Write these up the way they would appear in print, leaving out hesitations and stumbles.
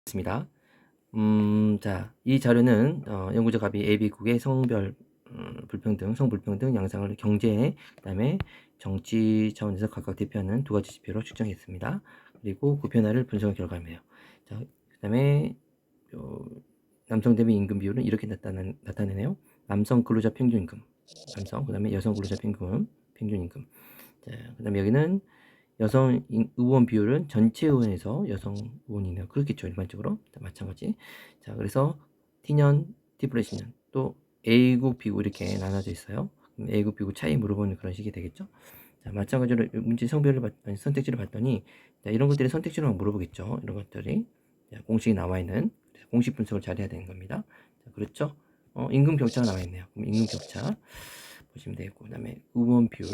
있습니다. 자, 이 자료는 연구자 갑이 AB국의 성별 불평등, 성불평등 양상을 경제, 그다음에 정치 차원에서 각각 대표하는 두 가지 지표로 측정했습니다. 그리고 그 변화를 분석한 결과입니다. 자, 그다음에 남성 대비 임금 비율은 이렇게 나타내네요. 남성 근로자 평균 임금, 남성, 그다음에 여성 근로자 평균 임금. 자, 그다음에 여기는 여성 의원 비율은 전체 의원에서 여성 의원이네요. 그렇겠죠, 일반적으로. 자, 마찬가지. 자, 그래서 T년, T+10년, 또 A국, B국 이렇게 나눠져 있어요. 그럼 A국, B국 차이 물어보는 그런 식이 되겠죠. 자, 마찬가지로 문제 선택지를 봤더니, 자, 이런 것들이 선택지로 막 물어보겠죠. 이런 것들이. 자, 공식이 나와 있는, 공식 분석을 잘 해야 되는 겁니다. 자, 그렇죠. 임금 격차가 나와 있네요. 그럼 임금 격차 보시면 되겠고, 그 다음에 의원 비율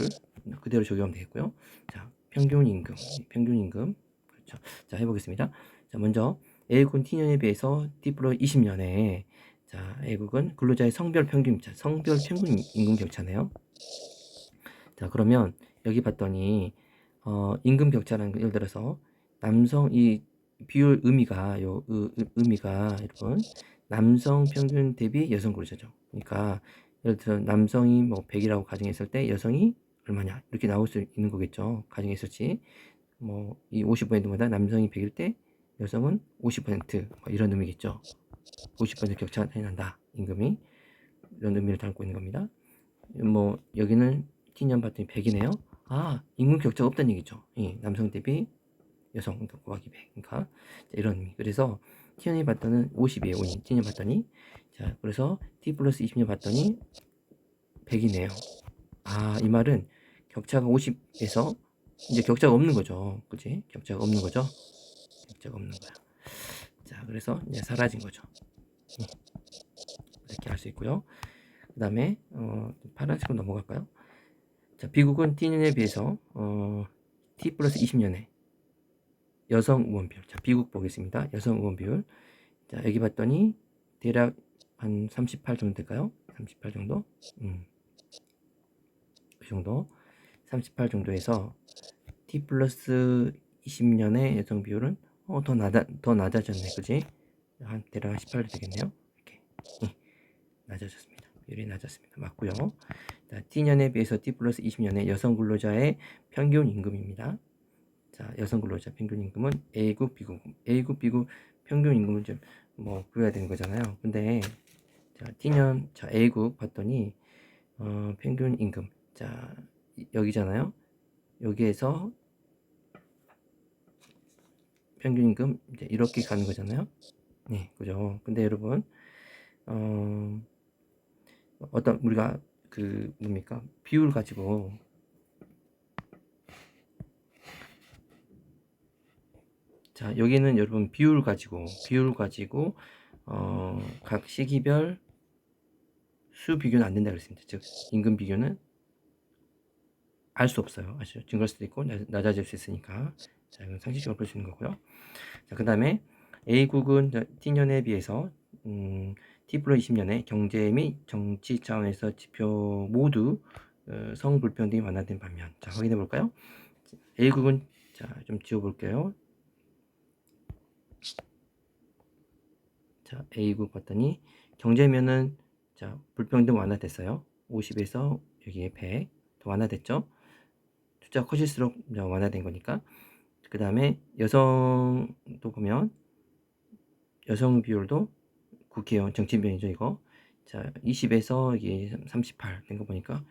그대로 적용하면 되겠고요. 자, 평균 임금. 그렇죠. 자, 해보겠습니다. 자, 먼저 A국은 T년에 비해서 T+20년에 자, A국은 근로자의 성별 평균 임금 격차네요. 자, 그러면 여기 봤더니 임금 격차라는 거 예를 들어서 남성 이 비율 의미가 의미가 여러분 남성 평균 대비 여성 근로자죠. 그러니까 예를 들어 남성이 뭐 100이라고 가정했을 때 여성이 얼마냐 이렇게 나올 수 있는 거겠죠. 가정했을지 뭐 이 50%마다 남성이 100일 때 여성은 50%뭐 이런 의미겠죠. 50% 격차가 차이 난다. 임금이 이런 의미를 담고 있는 겁니다. 뭐 여기는 T년 봤더니 100이네요. 아, 임금 격차가 없다는 얘기죠. 예, 남성 대비 여성 곱하기 100. 그러니까 이런 의미. 그래서 T년이 봤더니 50이에요. 5년. T년 봤더니 자, 그래서 T+20년 봤더니 100이네요. 아, 이 말은 격차가 50에서 이제 격차가 없는 거죠. 그지? 격차가 없는 거죠. 격차가 없는 거야. 자, 그래서 이제 사라진 거죠. 이렇게 할 수 있고요. 그 다음에 파란색으로 넘어갈까요? 자, 미국은 T년에 비해서 T+20년에 여성 의원 비율. 자, 미국 보겠습니다. 여성 의원 비율. 자, 여기 봤더니 대략 한 38 정도 될까요? 38 정도? 그 정도. 38 정도에서 T 플러스 20년의 여성 비율은 더 낮아졌네. 그지? 대략 한 18도 되겠네요. 이렇게. 낮아졌습니다. 비율이 낮았습니다. 맞고요. 자, T년에 비해서 T 플러스 20년의 여성 근로자의 평균 임금입니다. 자, 여성 근로자 평균 임금은 A국, B국 평균 임금을 좀 뭐 구해야 되는 거잖아요. 근데 자, T년 자, A국 봤더니 평균 임금 자, 여기잖아요. 여기에서 평균 임금 이제 이렇게 가는 거잖아요. 네, 그죠? 근데 여러분 어떤 우리가 그 뭡니까? 비율 가지고 자, 여기는 여러분 비율 가지고 각 시기별 수 비교는 안 된다 그랬습니다. 즉 임금 비교는 알 수 없어요. 아시죠? 증가할 수도 있고 낮아질 수 있으니까. 자, 이건 상식적으로 볼 수 있는 거고요. 자, 그다음에 A국은 T년에 비해서 T+20년에 경제 및 정치 차원에서 지표 모두 성불평등이 완화된 반면. 자, 확인해 볼까요? A국은 자, 좀 지워 볼게요. 자, A국 봤더니 경제면은 자, 불평등 완화됐어요. 50에서 여기에 100 더 완화됐죠. 숫자가 커질수록 완화된 거니까. 그 다음에 여성도 보면 여성 비율도 국회의원 정치인변이죠 이거. 자, 20에서 이게 38 된 거 보니까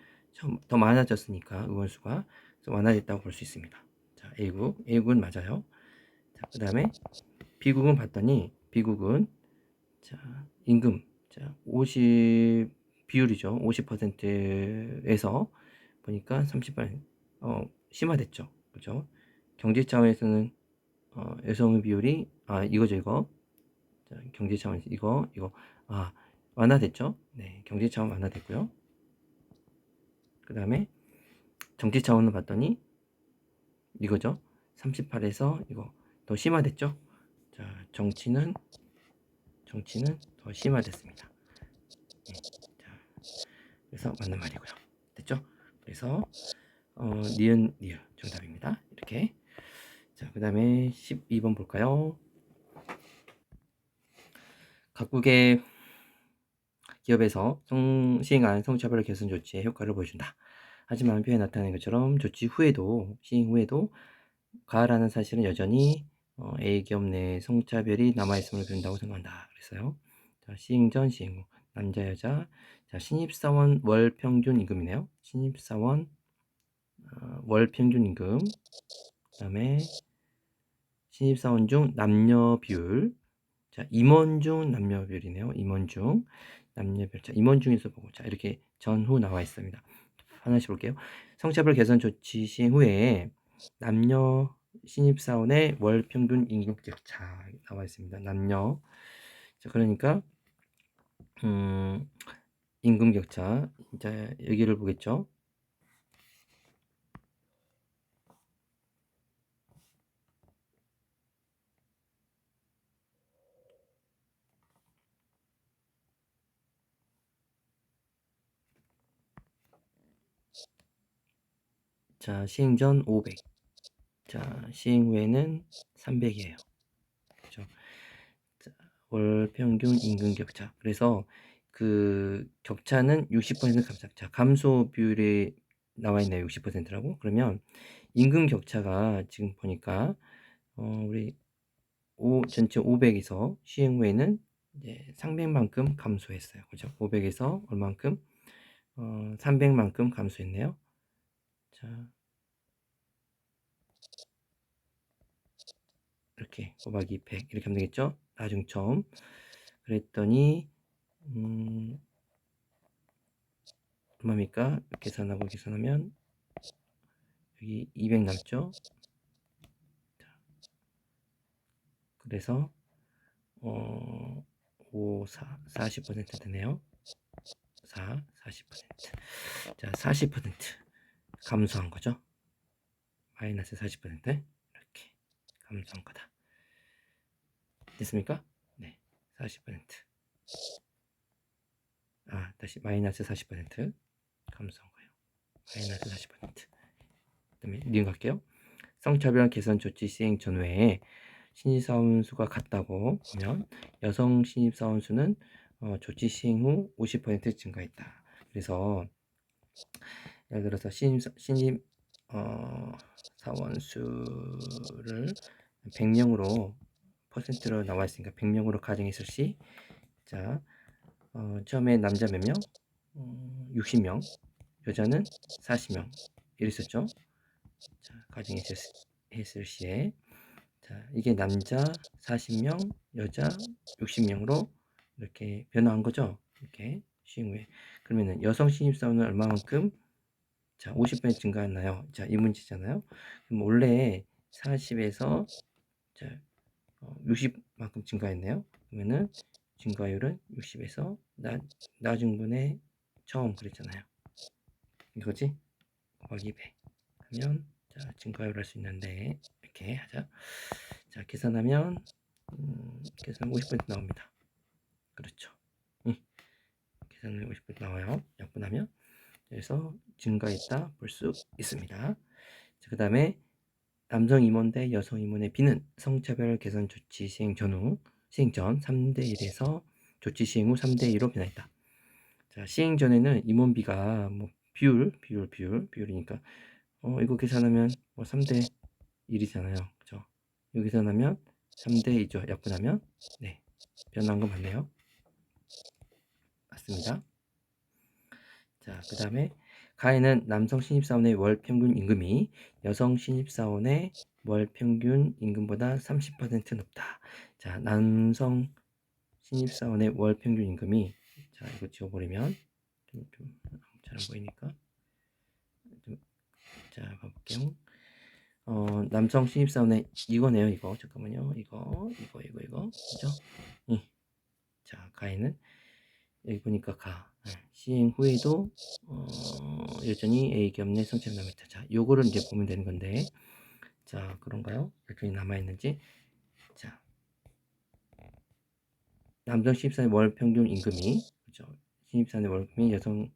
더 많아졌으니까 의원 수가 완화됐다고 볼 수 있습니다. 자, A국은 맞아요. 자, 그 다음에 B국은 봤더니 B국은 자, 임금 자, 50 비율이죠. 50%에서 보니까 38 심화됐죠. 그죠? 경제 차원에서는 여성 비율이 이거죠 이거. 자, 경제 차원에서 이거 완화됐죠. 네, 경제 차원 완화됐고요. 그 다음에 정치 차원을 봤더니 이거죠. 38에서 이거 더 심화됐죠. 자, 정치는 더 심화됐습니다. 네, 자, 그래서 맞는 말이고요. 됐죠? 그래서 니은 정답입니다. 이렇게. 자, 그 다음에 12번 볼까요? 각국의 기업에서 시행한 성차별 개선 조치의 효과를 보여준다. 하지만 표에 나타낸 것처럼 조치 후에도 시행 후에도 가하라는 사실은 여전히 A 기업 내 성차별이 남아있음을 그린다고 생각한다. 그랬어요. 자, 시행 전, 시행 후. 남자, 여자. 자, 신입사원 월 평균 임금이네요. 신입사원 월 평균 임금. 그 다음에 신입사원 중 남녀 비율. 자, 임원 중 남녀 비율이네요. 임원 중 남녀 비율. 자, 임원 중에서 보고. 자, 이렇게 전후 나와 있습니다. 하나씩 볼게요. 성차별 개선 조치 시행 후에 남녀 신입사원의 월 평균 임금 격차 나와 있습니다. 남녀. 자, 그러니까 임금 격차. 이제 여기를 보겠죠. 자, 시행 전 500. 자, 시행 후에는 300이에요. 그렇죠? 자, 월 평균 임금 격차. 그래서 그 격차는 60% 감소. 자, 감소 비율이 나와 있네요. 60%라고. 그러면 임금 격차가 지금 보니까 우리 전체 500에서 시행 후에는 이제 300만큼 감소했어요. 그죠? 500에서 얼만큼? 300만큼 감소했네요. 자, 이렇게 곱하기 100 이렇게 하면 되겠죠? 나중 처음. 그랬더니 얼마입니까? 계산하고 계산하면 여기 200 남죠? 그래서 5, 4, 40% 되네요. 40%. 자, 40% 감소한 거죠. 마이너스 40% 이렇게 감소한 거다. 됐습니까? 네, 40%. 다시 마이너스 40% 감소한 거예요. 마이너스 40%. 그다음에 니은 갈게요. 성차별 개선 조치 시행 전후에 신입사원 수가 같다고 보면 여성 신입사원 수는 조치 시행 후 50% 증가했다. 그래서 예를 들어서 신입 사원 수를 100명으로 퍼센트로 나와 있으니까 100명으로 가정했을 시, 자, 처음에 남자 몇 명? 60명, 여자는 40명 이랬었죠. 자, 가정했을 시에, 자, 이게 남자 40명, 여자 60명으로 이렇게 변화한 거죠. 이렇게 시행 후에. 그러면은 여성 신입사원은 얼마만큼? 자, 50% 증가했나요? 자, 이 문제잖아요. 그럼 원래 40에서 자, 60만큼 증가했네요. 그러면은 증가율은 60에서 나중분의 처음 그랬잖아요. 이거지? 곱하기 100 하면 자, 증가율 할 수 있는데 이렇게 하자. 자, 계산하면 계산 50% 나옵니다. 그렇죠. 계산을 50% 나와요. 약분하면. 그래서 증가했다 볼 수 있습니다. 그 다음에 남성 임원 대 여성 임원의 비는 성차별 개선 조치 시행 전 3대 1에서 조치 시행 후 3대 2로 변했다. 자, 시행 전에는 임원비가 뭐 비율이니까 이거 계산하면 뭐 3대 1이잖아요. 그죠? 여기 계산하면 3대 2죠. 약분하면 네, 변한 거 맞네요. 맞습니다. 자, 그 다음에 가해는 남성 신입사원의 월 평균 임금이 여성 신입사원의 월 평균 임금보다 30% 높다. 자, 남성 신입사원의 월 평균 임금이, 자, 이거 지워버리면 좀 잘 안 보이니까 자, 봐볼게요. 남성 신입사원의 이거네요. 이거 잠깐만요. 이거 그죠? 자, 가해는 여기 보니까 시행 후에도 여전히 A 기업 내 성차별 남아있다. 자, 요거를 이제 보면 되는 건데, 자, 그런가요? 여전히 남아있는지. 자, 남성 신입사원의 월 평균 임금이, 그죠? 신입사원의 월급이 여성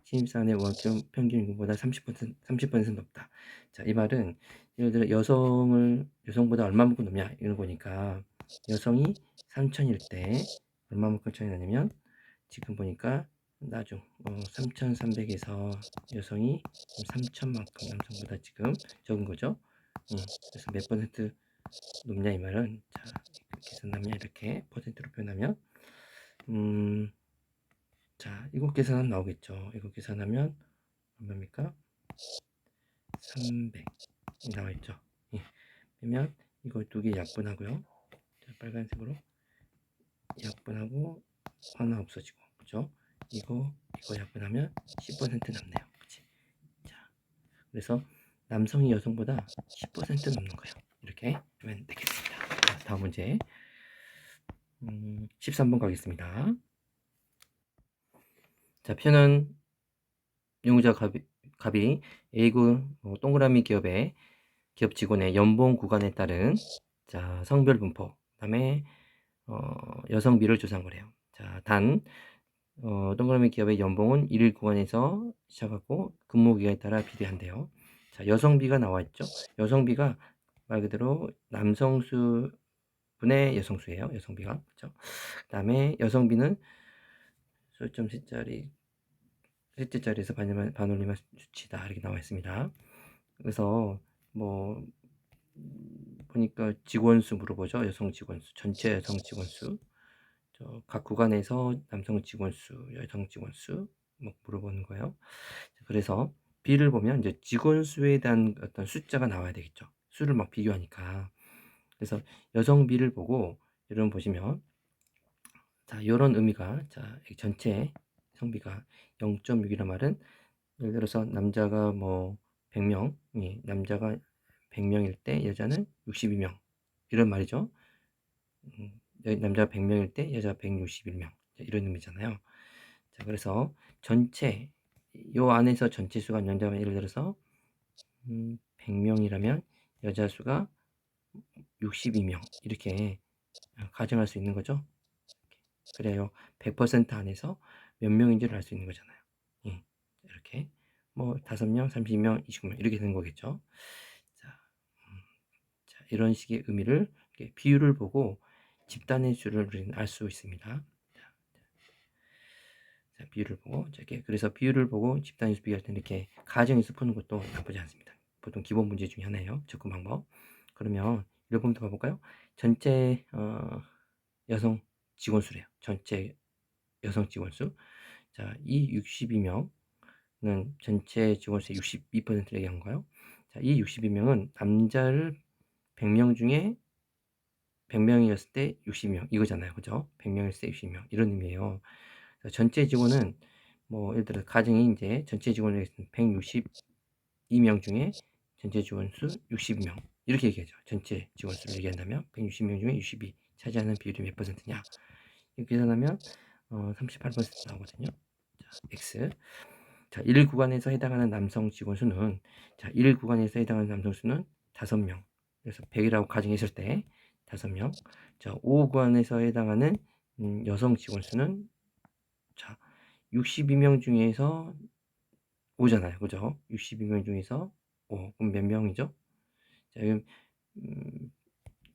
신입사원의 월 평균 임금보다 30% 높다. 자, 이 말은 예를 들어 여성보다 얼마만큼 높냐 이런 거니까 여성이 3천일 때 얼마만큼 차이 나냐면 지금 보니까 나중 3,300에서 여성이 3,000만큼 남성보다 지금 적은 거죠. 그래서 몇 퍼센트 높냐 이 말은 자 계산하면 이렇게 퍼센트로 표현하면 자 이거 계산하면 나오겠죠. 이거 계산하면 얼마입니까? 300 나와있죠. 예. 그러면 이거 두 개 약분하고요. 자, 빨간색으로 약분하고 하나 없어지고 그죠? 이거 약분하면 10% 남네요. 그치? 자, 그래서 남성이 여성보다 10% 넘는 거예요. 이렇게 하면 되겠습니다. 자, 다음 문제 13번 가겠습니다. 자, 표는 용의자 갑이 A국 동그라미 기업 직원의 연봉 구간에 따른 자 성별 분포 그다음에 여성비를 조사한 거래요. 자, 동그라미 기업의 연봉은 1일 구간에서 시작하고 근무 기간에 따라 비례한대요. 자, 여성비가 나와 있죠. 여성비가 말 그대로 남성수 분의 여성수예요. 여성비가 그렇죠. 그다음에 여성비는 소점 셋째짜리에서 반올림할 수치다 이렇게 나와 있습니다. 그래서 뭐 보니까 직원 수 물어보죠. 여성 직원 수, 전체 여성 직원 수. 각 구간에서 남성 직원 수, 여성 직원 수 뭐 물어보는 거예요. 그래서 B를 보면 이제 직원 수에 대한 어떤 숫자가 나와야 되겠죠. 수를 막 비교하니까. 그래서 여성 B를 보고 여러분 보시면 자, 이런 의미가 자, 전체 성비가 0.6이란 말은 예를 들어서 남자가 뭐 100명, 남자가 100명일 때 여자는 62명 이런 말이죠. 남자가 100명일 때 여자가 161명 이런 의미잖아요. 자, 그래서 전체 요 안에서 전체 수가 남자가 예를 들어서 100명이라면 여자 수가 62명 이렇게 가정할 수 있는 거죠. 그래요. 100% 안에서 몇 명인지를 알 수 있는 거잖아요. 예, 이렇게 뭐 5명, 30명, 29명 이렇게 되는 거겠죠. 자, 자 이런 식의 의미를 비율을 보고 집단의 수를 우리는 알 수 있습니다. 자, 비율을 보고 이렇게 그래서 비율을 보고 집단의 수 비교할 때 이렇게 가정에서 푸는 것도 나쁘지 않습니다. 보통 기본 문제 중에 하나예요. 접근 방법. 그러면 이런 부분도 봐볼까요? 전체 여성 직원 수래요. 전체 여성 직원 수. 자, 이 62명은 전체 직원 수의 62%를 얘기한 거예요. 자, 이 62명은 남자를 100명 중에 100명이었을 때 60명 이거잖아요. 그죠? 100명이었을 때 60명 이런 의미예요. 전체 직원은 뭐 예를 들어 가정이 이제 전체 직원을 162명 중에 전체 직원 수 62명 이렇게 얘기하죠. 전체 직원 수를 얘기한다면 160명 중에 62 차지하는 비율이 몇 퍼센트냐 이렇게 계산하면 38% 나오거든요. 자, X. 자, 1 구간에서 해당하는 남성 직원 수는 자, 1 구간에서 해당하는 남성 수는 5명. 그래서 100이라고 가정했을 때 5명. 자, 5 구간에서 해당하는 여성 직원 수는 자, 62명 중에서 5잖아요. 그죠? 62명 중에서 5. 그럼 몇 명이죠? 자, 음,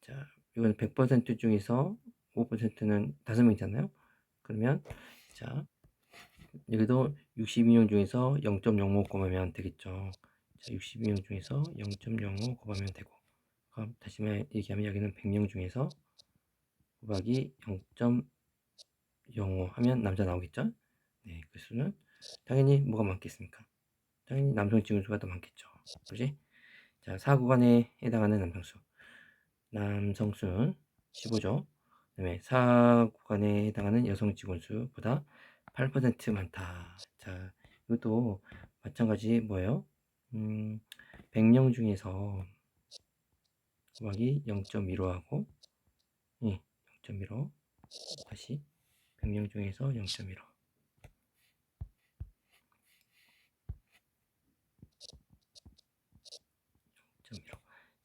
자, 이건 100% 중에서 5%는 5명이잖아요. 그러면 자, 여기도 62명 중에서 0.05 곱하면 되겠죠. 자, 62명 중에서 0.05 곱하면 되고. 그럼 다시 얘기하면 여기는 100명 중에서 곱하기 0.05 하면 남자 나오겠죠? 네, 그 수는 당연히 뭐가 많겠습니까? 당연히 남성 직원 수가 더 많겠죠. 그지? 자, 4구간에 해당하는 남성수. 남성수는 15죠. 그 다음에 4구간에 해당하는 여성 직원 수보다 8% 많다. 자, 이것도 마찬가지 뭐예요? 100명 중에서 곱하기 0.15 하고, 예, 0.15. 다시 100명 중에서 0.15.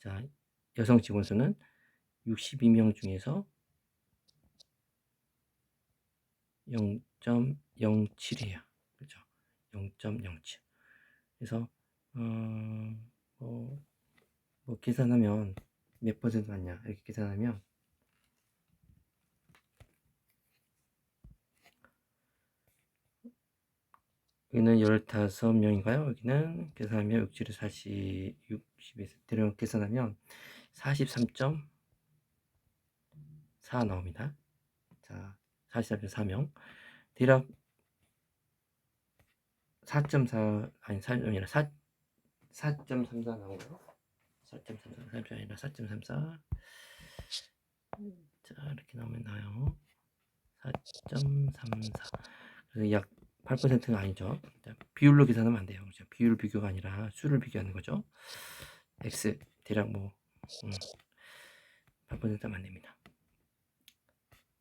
자, 여성 직원 수는 62명 중에서 0.07이에요. 그죠? 0.07. 그래서 뭐, 계산하면 몇 퍼센트 맞냐 이렇게 계산하면 여기는 15명인가요? 여기는 계산하면 6, 7, 40, 60에서 대략 계산하면 43.4 나옵니다. 자, 43.4명. 대략 4.4 아니 4점 아니라 4.34 나오고요. 4.34 3점 아니라 4.34. 자, 이렇게 나와요. 4.34. 그래서 약 8%가 아니죠. 자, 비율로 계산하면 안 돼요. 그렇죠? 비율 비교가 아니라 수를 비교하는 거죠. X 대략 뭐 8%면 안 됩니다.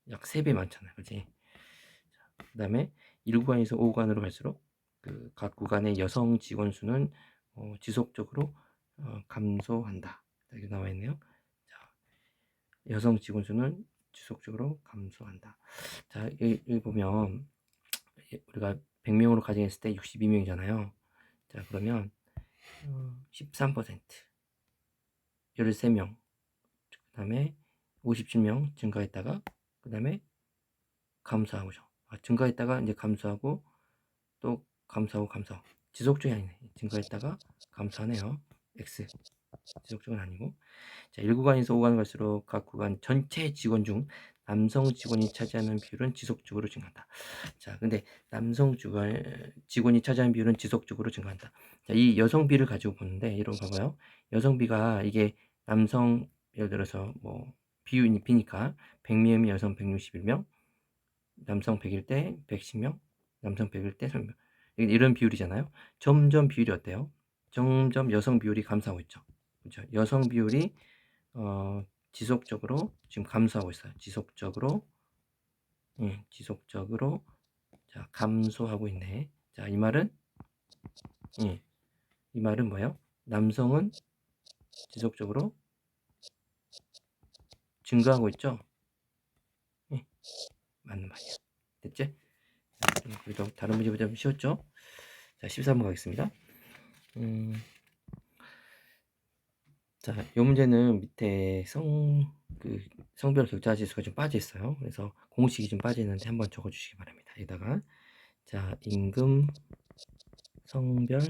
약 3배 많잖아요. 그렇지? 그 다음에 1구간에서 5구간으로 갈수록 그 각 구간의 여성 직원 수는 지속적으로 감소한다. 여기 나와 있네요. 자, 여성 직원 수는 지속적으로 감소한다. 자, 여기 보면 우리가 100명으로 가정했을 때 62명이잖아요. 자, 그러면 13%, 13명, 그 다음에 57명 증가했다가 그 다음에 감소하고죠. 증가했다가 이제 감소하고 또 감소하고 지속적이 아니네. 증가했다가 감소하네요. X 지속적은 아니고. 자, 1구간에서 5구간 갈수록 각 구간 전체 직원 중 남성 직원이 차지하는 비율은 지속적으로 증가한다. 자, 근데 남성 직원이 차지하는 비율은 지속적으로 증가한다. 자, 이 여성비를 가지고 보는데 이런 거 봐봐요. 여성비가 이게 남성 예를 들어서 뭐 비니까 100명이면 여성 161명, 남성 100일 때 110명, 남성 100일 때 30명. 이런 비율이잖아요. 점점 비율이 어때요? 점점 여성 비율이 감소하고 있죠. 그렇죠? 여성 비율이 지속적으로 지금 감소하고 있어요. 지속적으로 자, 감소하고 있네. 자, 이 말은 이 말은 뭐예요? 남성은 지속적으로 증가하고 있죠. 맞는 말이야. 됐지? 그래도 다른 문제보다 좀 쉬웠죠? 자, 13번 가겠습니다. 자, 이 문제는 밑에 성별 격차 지수가 좀 빠져 있어요. 그래서 공식이 좀 빠져 있는데 한번 적어 주시기 바랍니다. 여기다가 자, 임금 성별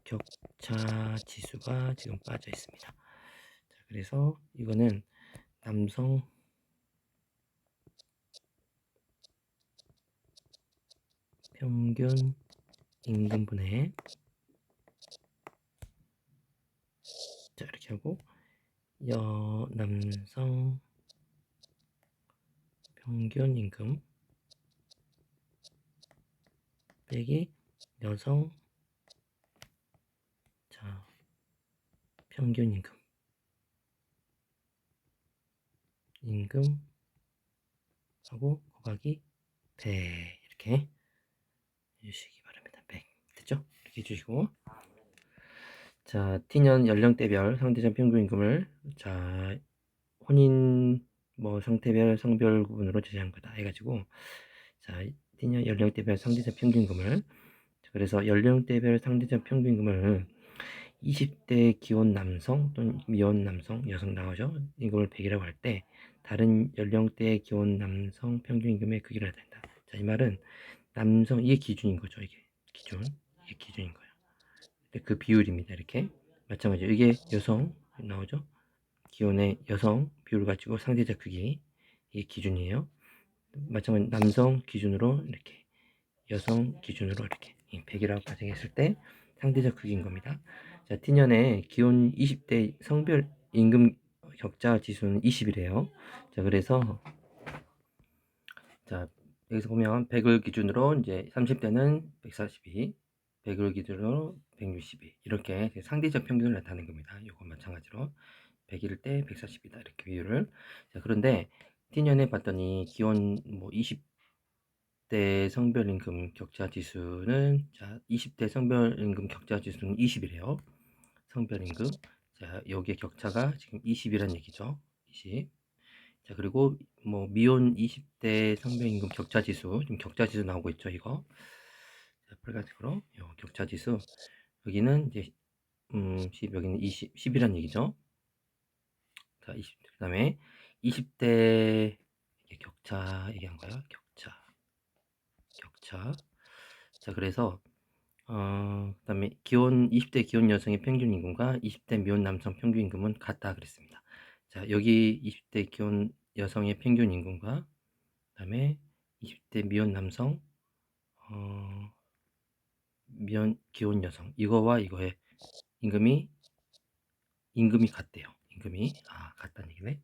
격차 지수가 지금 빠져 있습니다. 자, 그래서 이거는 남성 평균 임금분의 자, 이렇게 하고 남성 평균 임금 빼기 여성 자, 평균 임금 하고 곱하기 100 이렇게 해주시기 바랍니다. 100 됐죠? 이렇게 해주시고 자, T년 연령대별 상대적 평균임금을 자, 혼인 뭐 상태별 성별 구분으로 제시한 거다 해가지고 자, T년 연령대별 상대적 평균임금을 그래서 연령대별 상대적 평균임금을 20대 기혼 남성 또는 미혼 남성 여성 나오죠. 임금을 100이라고 할 때 다른 연령대 기혼 남성 평균임금의 크기를 된다. 자, 이 말은 남성 이게 기준인 거죠. 이게 기준인 거예요. 그 비율입니다. 이렇게 마찬가지로 이게 여성 나오죠. 기혼의 여성 비율을 가지고 상대적 크기 이게 기준이에요. 마찬가지로 남성 기준으로 이렇게 여성 기준으로 이렇게 100이라고 가정했을 때 상대적 크기인 겁니다. 자, T년의 기혼 20대 성별 임금 격차 지수는 20이래요. 자, 그래서 자, 여기서 보면 100을 기준으로 이제 30대는 142, 100을 기준으로 162 이렇게 상대적 평균을 나타내는 겁니다. 이거 마찬가지로 100일 때 140이다 이렇게 비율을. 자, 그런데 T년에 봤더니 기혼 뭐 20대 성별 임금 격차 지수는 자, 20대 성별 임금 격차 지수는 20이래요. 성별 임금. 자, 여기에 격차가 지금 20이란 얘기죠. 20. 자, 그리고 뭐 미혼 20대 성별 임금 격차 지수, 지금 격차 지수 나오고 있죠, 이거. 자, 빨간색으로 요 격차 지수. 여기는 이제 10 여기는 10이란 얘기죠. 자, 20. 그다음에 20대 이게 격차 얘기한 거예요. 격차. 자, 그래서 그다음에 기혼 20대 기혼 여성의 평균 임금과 20대 미혼 남성 평균 임금은 같다 그랬습니다. 자, 여기 20대 기혼 여성의 평균 임금과 그다음에 20대 미혼 남성 어, 미혼 기혼 여성 이거와 이거의 임금이 같대요. 임금이 같다는 얘기네.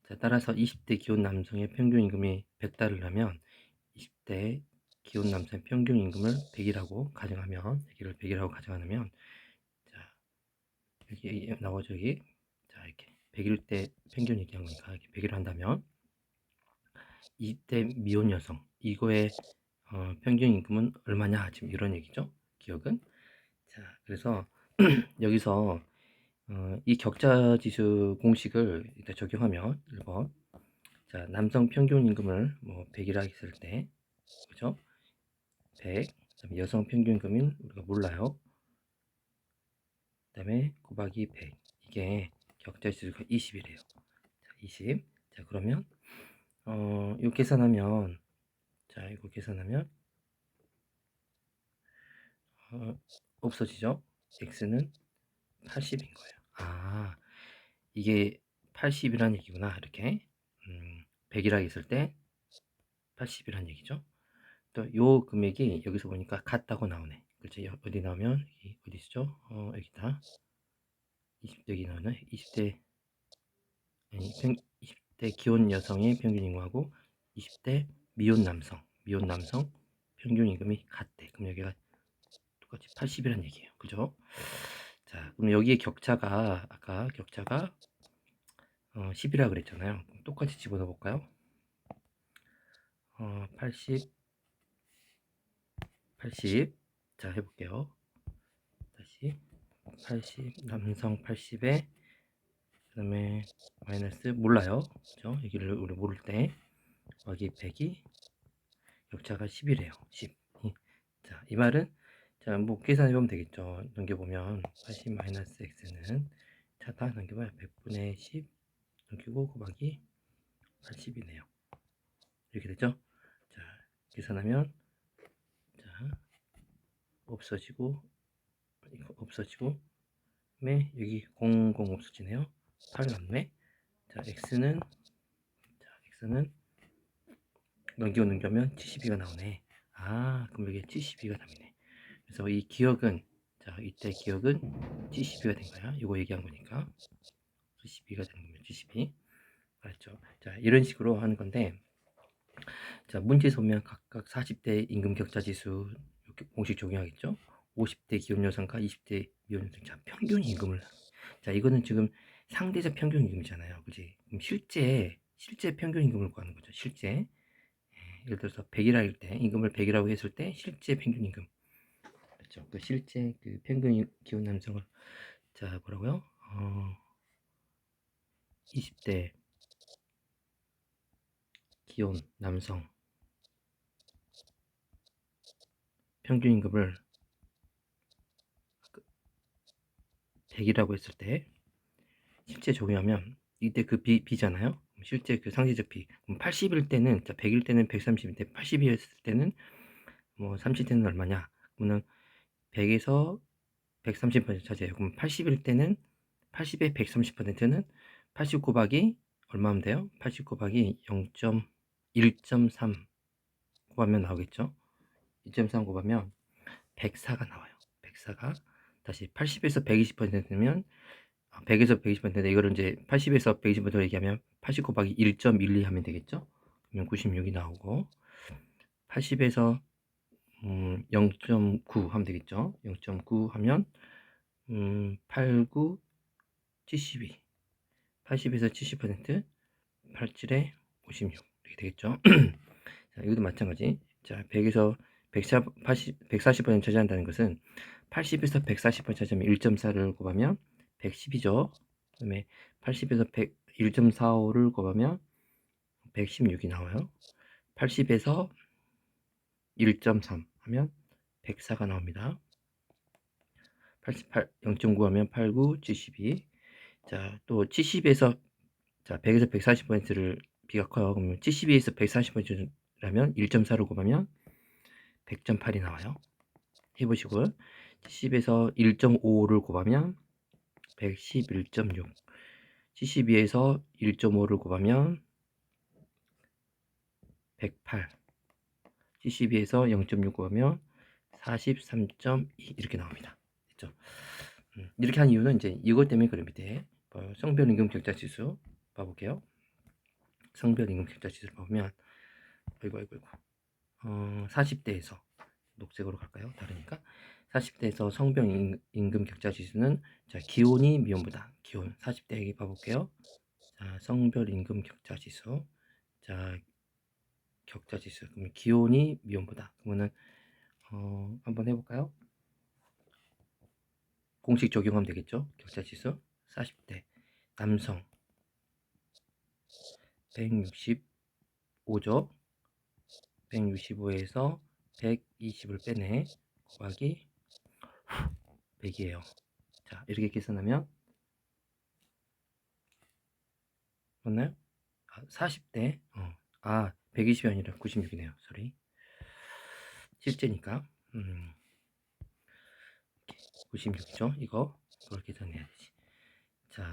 자, 따라서 20대 기혼 남성의 평균 임금이 100달러라면 20대 기혼 남성의 평균 임금을 100이라고 가정하면 여기를 100이라고 가정하면 자, 여기 나오죠. 여기 자, 이렇게 100일 때 평균 얘기한 거니까 이렇게 100일 한다면 20대 미혼 여성 이거의 평균 임금은 얼마냐 지금 이런 얘기죠. 기억은. 자, 그래서 여기서 이 격차 지수 공식을 일단 적용하면 1번 자, 남성 평균 임금을 뭐 100이라 했을 때 그죠? 100 그다음에 여성 평균 임금은 우리가 몰라요. 그다음에 곱하기 100 이게 격차 지수가 20이래요. 자, 20. 자, 그러면 이거 계산하면 자, 이거 계산하면 없어지죠? x는 80인 거예요. 이게 80이란 얘기구나. 이렇게 100이라 했을 때 80이란 얘기죠. 또 요 금액이 여기서 보니까 같다고 나오네. 그렇지? 어디 나오면 어디 있죠? 여기다. 20대 여기 나오네. 20대 아니 20대 기혼 여성의 평균 임금하고 20대 미혼 남성 평균 임금이 같대. 그럼 여기가 똑같이 80이란 얘기예요. 그죠? 자, 그럼 여기에 격차가 아까 격차가 10이라 그랬잖아요. 그럼 똑같이 집어넣어 볼까요? 80 자, 해볼게요. 다시 80 남성 80에 그다음에 마이너스 몰라요. 그죠? 여기를 우리 모를 때 여기 100이 격차가 10이래요. 10. 자, 이 말은 자, 뭐 계산해 보면 되겠죠. 넘겨보면 80 마이너스 x는 자, 다 넘겨봐요. 100분의 10 넘기고 곱하기 80이네요. 이렇게 되죠? 자, 계산하면 자, 없어지고 이거 없어지고 그다음에 여기 00 없어지네요. 8 남네. 자, x는 넘기면 72가 나오네. 그럼 여기 72가 답이네. 그래서 이 기억은 자, 이때 기억은 72가 된 거야. 이거 얘기한 거니까 72가 되는 겁니다. 72. 알았죠? 자, 이런 식으로 하는 건데 자, 문제에서 보면 각각 40대 임금 격차 지수 이렇게 공식 적용하겠죠? 50대 기혼 여성과 20대 미혼 여성 자, 평균 임금을 자, 이거는 지금 상대적 평균 임금이잖아요. 그지? 그럼 실제 평균 임금을 구하는 거죠. 실제. 예를 들어서 100이라 때 임금을 100이라고 했을 때 실제 평균 임금. 그렇죠. 그 실제 그 평균 기혼 남성을 자, 뭐라고요? 20대 기혼 남성 평균 임금을 100이라고 했을 때 실제 적용하면 이때 그 B잖아요. 실제 그 상대적 B. 그럼 80일 때는 자, 100일 때는 130인데 80이었을 때는 뭐 30대는 얼마냐? 그러면 100에서 130% 차지해요. 그럼 80일 때는 80의 130%는 80 곱하기 얼마 하면 돼요? 80 곱하기 0.1.3 곱하면 나오겠죠? 2.3 곱하면 104가 나와요. 104가 다시 80에서 120%면 100에서 120%인데 이거를 이제 80에서 120% 얘기하면 80 곱하기 1.12 하면 되겠죠? 그러면 96이 나오고 80에서 0.9 하면 되겠죠? 0.9 하면 89, 72 80에서 70% 87에 56 이렇게 되겠죠? 자, 이것도 마찬가지. 자, 100에서 140% 차지한다는 것은 80에서 140% 차지하면 1.4를 곱하면 110이죠. 그 다음에 80에서 1.45를 곱하면 116이 나와요. 80에서 1.3 하면 104가 나옵니다. 88, 0.9 하면 89, 72. 자, 또 70에서 자, 100에서 140%를 비가 커요. 그러면 72에서 140%라면 1.4로 곱하면 100.8이 나와요. 해보시고요. 70에서 1.5를 곱하면 111.6, 72에서 1.5를 곱하면 108, 72에서 0.6 곱하면 43.2 이렇게 나옵니다. 됐죠? 이렇게 한 이유는 이제 이것 때문에 그래. 밑에 성별 임금 격차 지수 봐볼게요. 성별 임금 격차 지수를 보면 아이고 40대에서 녹색으로 갈까요? 다르니까 40대에서 성별 임금 격차 지수는 자 기혼이 미혼보다 기혼 40대 여기 봐볼게요. 자 성별 임금 격차 지수 자 격차 지수 그러면 기혼이 미혼보다 그러면은 한번 해볼까요? 공식 적용하면 되겠죠? 격차 지수 40대 남성 165죠. 165에서 120을 빼내 곱하기 100이에요. 자 이렇게 계산하면 맞나요? 40대 120이 아니라 96이네요. 소리 실제니까 96이죠. 이걸 계산해야 되지. 자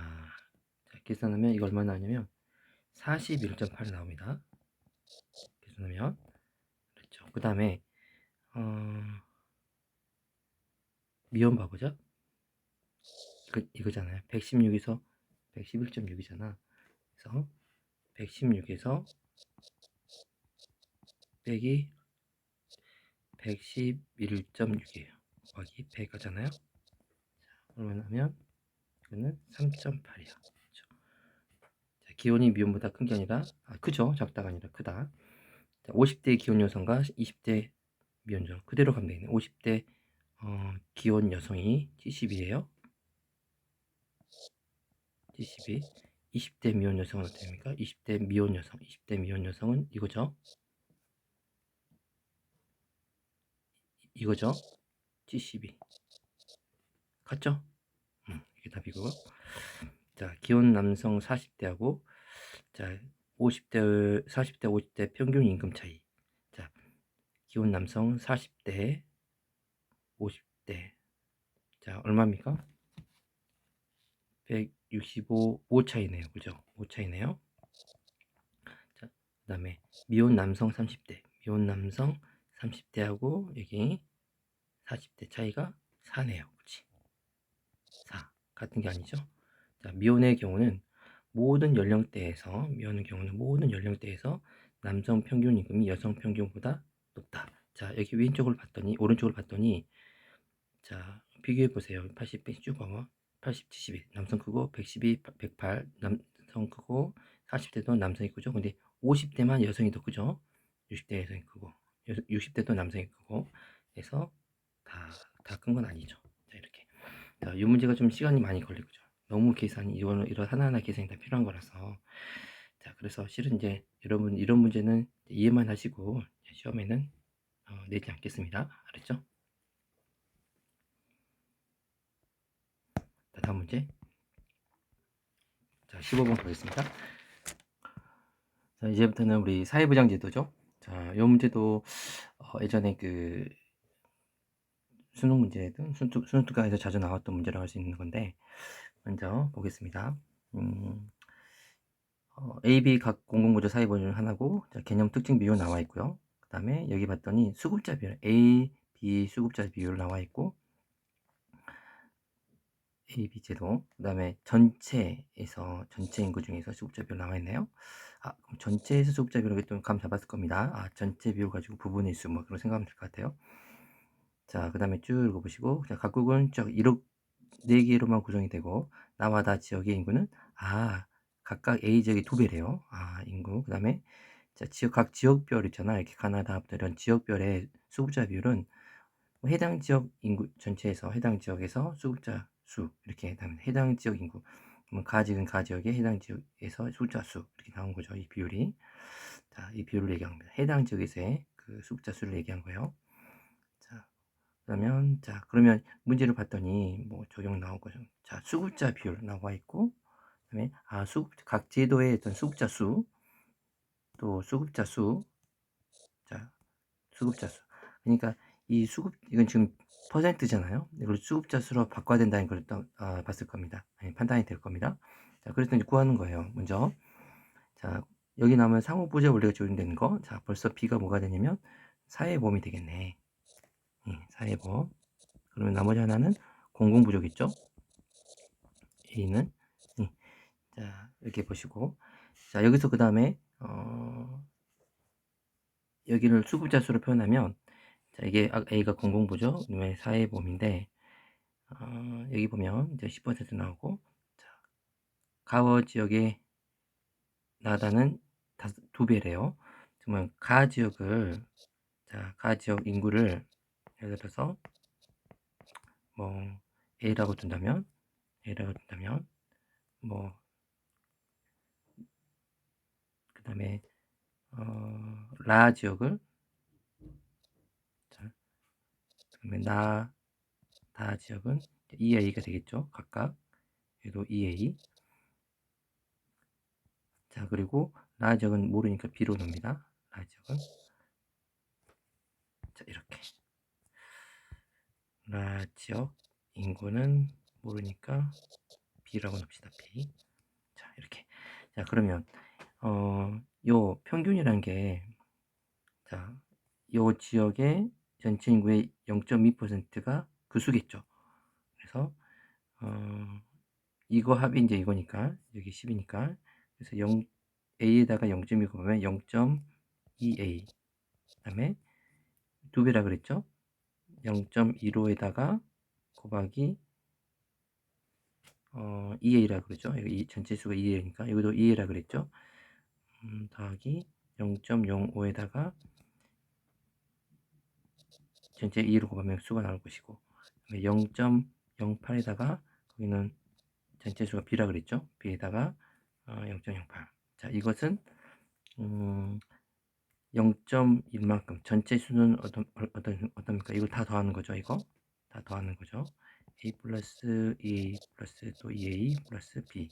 계산하면 이거 얼마 나오냐면 41.8 나옵니다. 계산하면 그렇죠. 그 다음에 미혼 바보죠? 이거잖아요. 116에서 111.6이잖아. 그래서 116에서 빼기 111.6이에요. 곱하기 100 하잖아요. 얼마냐면 이거는 3.8이야. 그렇죠. 기혼이 미혼보다 큰 게 아니라 크죠. 작다가 아니라 크다. 자, 50대 기혼 여성과 20대 미혼 여성 그대로 가면 되겠네. 50대 기혼 여성이 70이에요. 72. 20대 미혼 여성은 어떻게 됩니까? 20대 미혼 여성. 20대 미혼 여성은 이거죠. 이거죠. 72. 같죠? 이게 답이고. 자, 기혼 남성 40대하고 자, 50대 40대 50대 평균 임금 차이. 자, 기혼 남성 40대 50대. 자, 얼마입니까? 165, 5 차이네요. 그죠? 5 차이네요. 자, 그다음에 미혼 남성 30대. 미혼 남성 30대하고 여기 40대 차이가 4네요. 그치? 4. 같은 게 아니죠? 자, 미혼의 경우는 모든 연령대에서 남성 평균 임금이 여성 평균보다 높다. 자, 여기 오른쪽을 봤더니 자, 비교해 보세요. 80, 100쭉 봐봐. 80, 72. 남성 크고 112, 108 남성 크고 40대도 남성이 크죠. 근데 50대만 여성이 더 크죠. 60대 여성이 크고 60대도 남성이 크고 해서 다 큰 건 아니죠. 자, 이렇게. 자, 이 문제가 좀 시간이 많이 걸리죠. 너무 계산이 이런 하나하나 계산이 다 필요한 거라서 자, 그래서 실은 이제 여러분 이런 문제는 이해만 하시고 시험에는 내지 않겠습니다. 알았죠? 자, 다음 문제. 자, 15번 보겠습니다. 자, 이제부터는 우리 사회부장 제도죠. 자, 이 문제도 예전에 그 수능 문제든 수능특강에서 자주 나왔던 문제라고 할 수 있는 건데 먼저 보겠습니다. A, B 각 공공구조 사회보장 하나고 자, 개념 특징 비율 나와 있고요. 그 다음에 여기 봤더니 수급자 비율 A, B 수급자 비율 나와 있고 A, B 제도 그 다음에 전체 인구 중에서 수급자 비율 나와 있네요. 그럼 전체에서 수급자 비율을 좀 감 잡았을 겁니다. 전체 비율 가지고 부분의 수 뭐 그런 생각하면 될 것 같아요. 자, 그 다음에 쭉 읽어보시고 자, 각국은 쭉 1억 4개로만 구성이 되고 나와 다 지역의 인구는 각각 A 지역이 2배래요. 인구. 그 다음에 자, 각 지역별 있잖아. 이렇게 가나다부터 이런 지역별의 수급자 비율은 해당 지역 인구 전체에서 해당 지역에서 수급자 수 이렇게 해당 지역 인구 그러면 가지은 가지역의 해당 지역에서 수급자 수 이렇게 나온 거죠. 이 비율이. 자, 이 비율을 얘기한 겁니다. 해당 지역에서의 그 수급자 수를 얘기한 거예요. 자, 그러면 문제를 봤더니 뭐 적용 나온 거죠. 자, 수급자 비율 나와 있고 그다음에 각 제도의 어떤 수급자 수 또 수급자 수 자, 수급자 수 그러니까 이 수급 이건 지금 퍼센트잖아요. 이걸 수급자 수로 바꿔야 된다는 걸 또 봤을 겁니다. 아니 판단이 될 겁니다. 자 그래서 이제 구하는 거예요. 먼저 자 여기 나오면 상호 부재 원리가 적용되는 거. 자 벌써 B가 뭐가 되냐면 사회보험이 되겠네. 사회보험. 그러면 나머지 하나는 공공부조겠죠. A는 자 이렇게 보시고 자 여기서 그 다음에 여기를 수급자 수로 표현하면 자 이게 A가 공공부죠. 그다음에 사회보험인데 여기 보면 이제 10% 나오고 자 가워 지역에 나다는 2배래요. 그러면 가 지역을 가 지역 인구를 예를 들어서 뭐 A라고 둔다면 뭐 그다음에 라 지역을 자 그러면 다 지역은 2A가 되겠죠. 각각 얘도 2A. 자 그리고 라 지역은 모르니까 B로 넣습니다. 라 지역은 자 이렇게 라 지역 인구는 모르니까 B라고 넣읍시다. B. 자 이렇게 자 그러면 요 평균이란 게 자 요 지역의 전체 인구의 0.2%가 그 수겠죠. 그래서 이거 합이 이제 이거니까 여기 10이니까 그래서 A에다가 0.2 곱하면 0.2A 그다음에 2배라 그랬죠. 0.15에다가 곱하기 2A라 그러죠. 이 전체 수가 2A니까 이것도 2A라 그랬죠. 더하기 0.05에다가 전체 2로 곱하면 수가 나올 것이고 0.08에다가 거기는 전체 수가 B라 그랬죠. B에다가 0.08. 자 이것은 0.1만큼 전체 수는 어떻습니까? 이거 다 더하는 거죠. 이거 다 더하는 거죠. A 플러스 2A 플러스 또 2A 플러스 B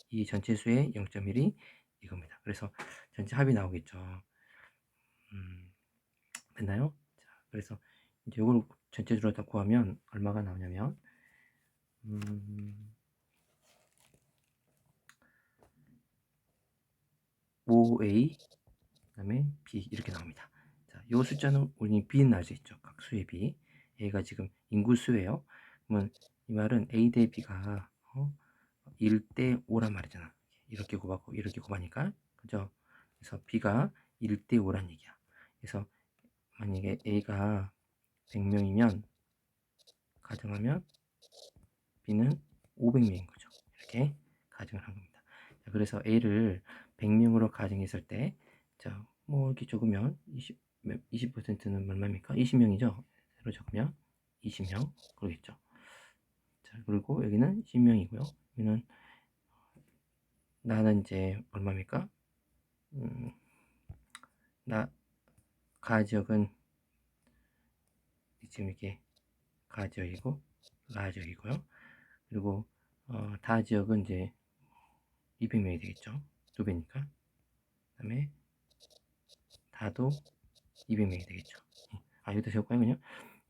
이 전체 수의 0.1이 이겁니다. 그래서 전체 합이 나오겠죠. 됐나요? 자, 그래서 이제 이걸 전체적으로 다 구하면 얼마가 나오냐면 5A 그다음에 B 이렇게 나옵니다. 자, 이 숫자는 우리 B는 알 수 있죠. 각 수의 B. A가 지금 인구수예요. 그러면 이 말은 A 대 B가 1대 5란 말이잖아. 이렇게 곱하고 이렇게 곱하니까 그죠? 그래서 B가 1대 5란 얘기야. 그래서 만약에 A가 100명이면 가정하면 B는 500명인 거죠. 이렇게 가정을 한 겁니다. 자, 그래서 A를 100명으로 가정했을 때, 자, 뭐 이렇게 적으면 20%는 얼마입니까? 20명이죠. 새로 적으면 20명 그러겠죠. 자, 그리고 여기는 10명이고요. 여기는 나는 이제 얼마입니까? 나 가지역은 지금 이렇게 가지역이고 라지역이고요. 그리고 다지역은 이제 200명이 되겠죠. 2배니까. 그다음에 다도 200명이 되겠죠. 여기다 세울까요?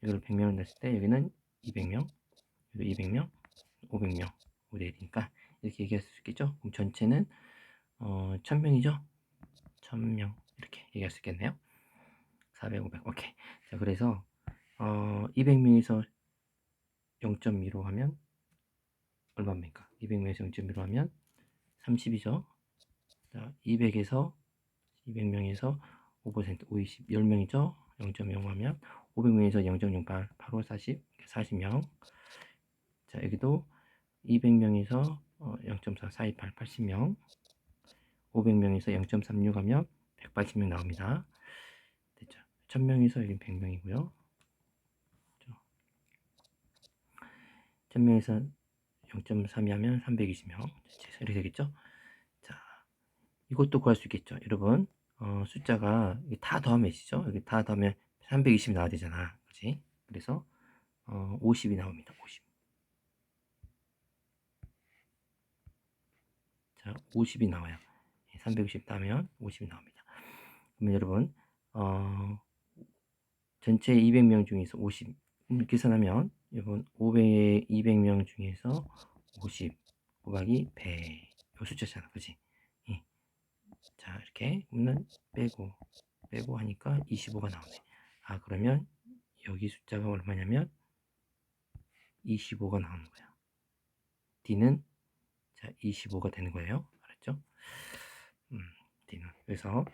이걸 100명을 냈을 때 여기는 200명, 여기 200명, 500명, 5대 1이니까 이렇게 얘기할 수 있겠죠. 그럼 전체는 1000명이죠. 1000명 이렇게 얘기할 수 있겠네요. 400, 500 오케이. 자 그래서 200명에서 0.2로 하면 얼마입니까? 200명에서 0.2로 하면 30이죠. 자 200명에서 5%, 50, 10명이죠. 0.0 하면 500명에서 0.08, 바로 40명. 자, 여기도 200명에서 0.4, 428, 80명. 500명에서 0.36 하면 180명 나옵니다. 됐죠? 1000명에서 여기 100명이고요. 1000명에서 0.32 하면 320명. 이렇게 되겠죠? 자, 이것도 구할 수 있겠죠? 여러분, 숫자가 다 더하면 몇이죠? 여기 다 더하면 320이 나와야 되잖아. 그치? 그래서 50이 나옵니다. 50. 자, 50이 나와요. 360 따면 50이 나옵니다. 그러면 여러분, 전체 200명 중에서 50 계산하면 이건 200명 중에서 50 곱하기 100 요 숫자잖아. 그지? 예. 자, 이렇게 그러면 빼고 하니까 25가 나오네. 아, 그러면 여기 숫자가 얼마냐면 25가 나오는 거야. D는 자 25가 되는 거예요. 알았죠? D는 그래서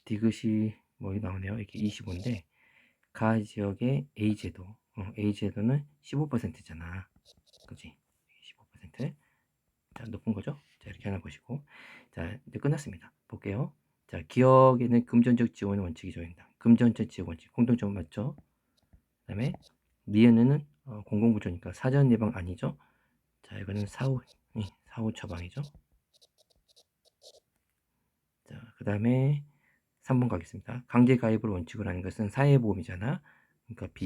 디귿이 뭐 나오네요. 이렇게 25인데 가 지역의 A 제도, A 제도는 15%잖아. 그지? 15%. 자, 높은 거죠? 자, 이렇게 하나 보시고. 자, 이제 끝났습니다. 볼게요. 자, 기억에는 금전적 지원 원칙이 적용된다. 금전적 지원 원칙. 공통점 맞죠? 그 다음에 니은은 공공부조니까 사전 예방 아니죠? 자, 이거는 사후 처방이죠. 자, 그 다음에 3번 가겠습니다. 강제 가입을 원칙으로 하는 것은 사회보험이잖아. 그러니까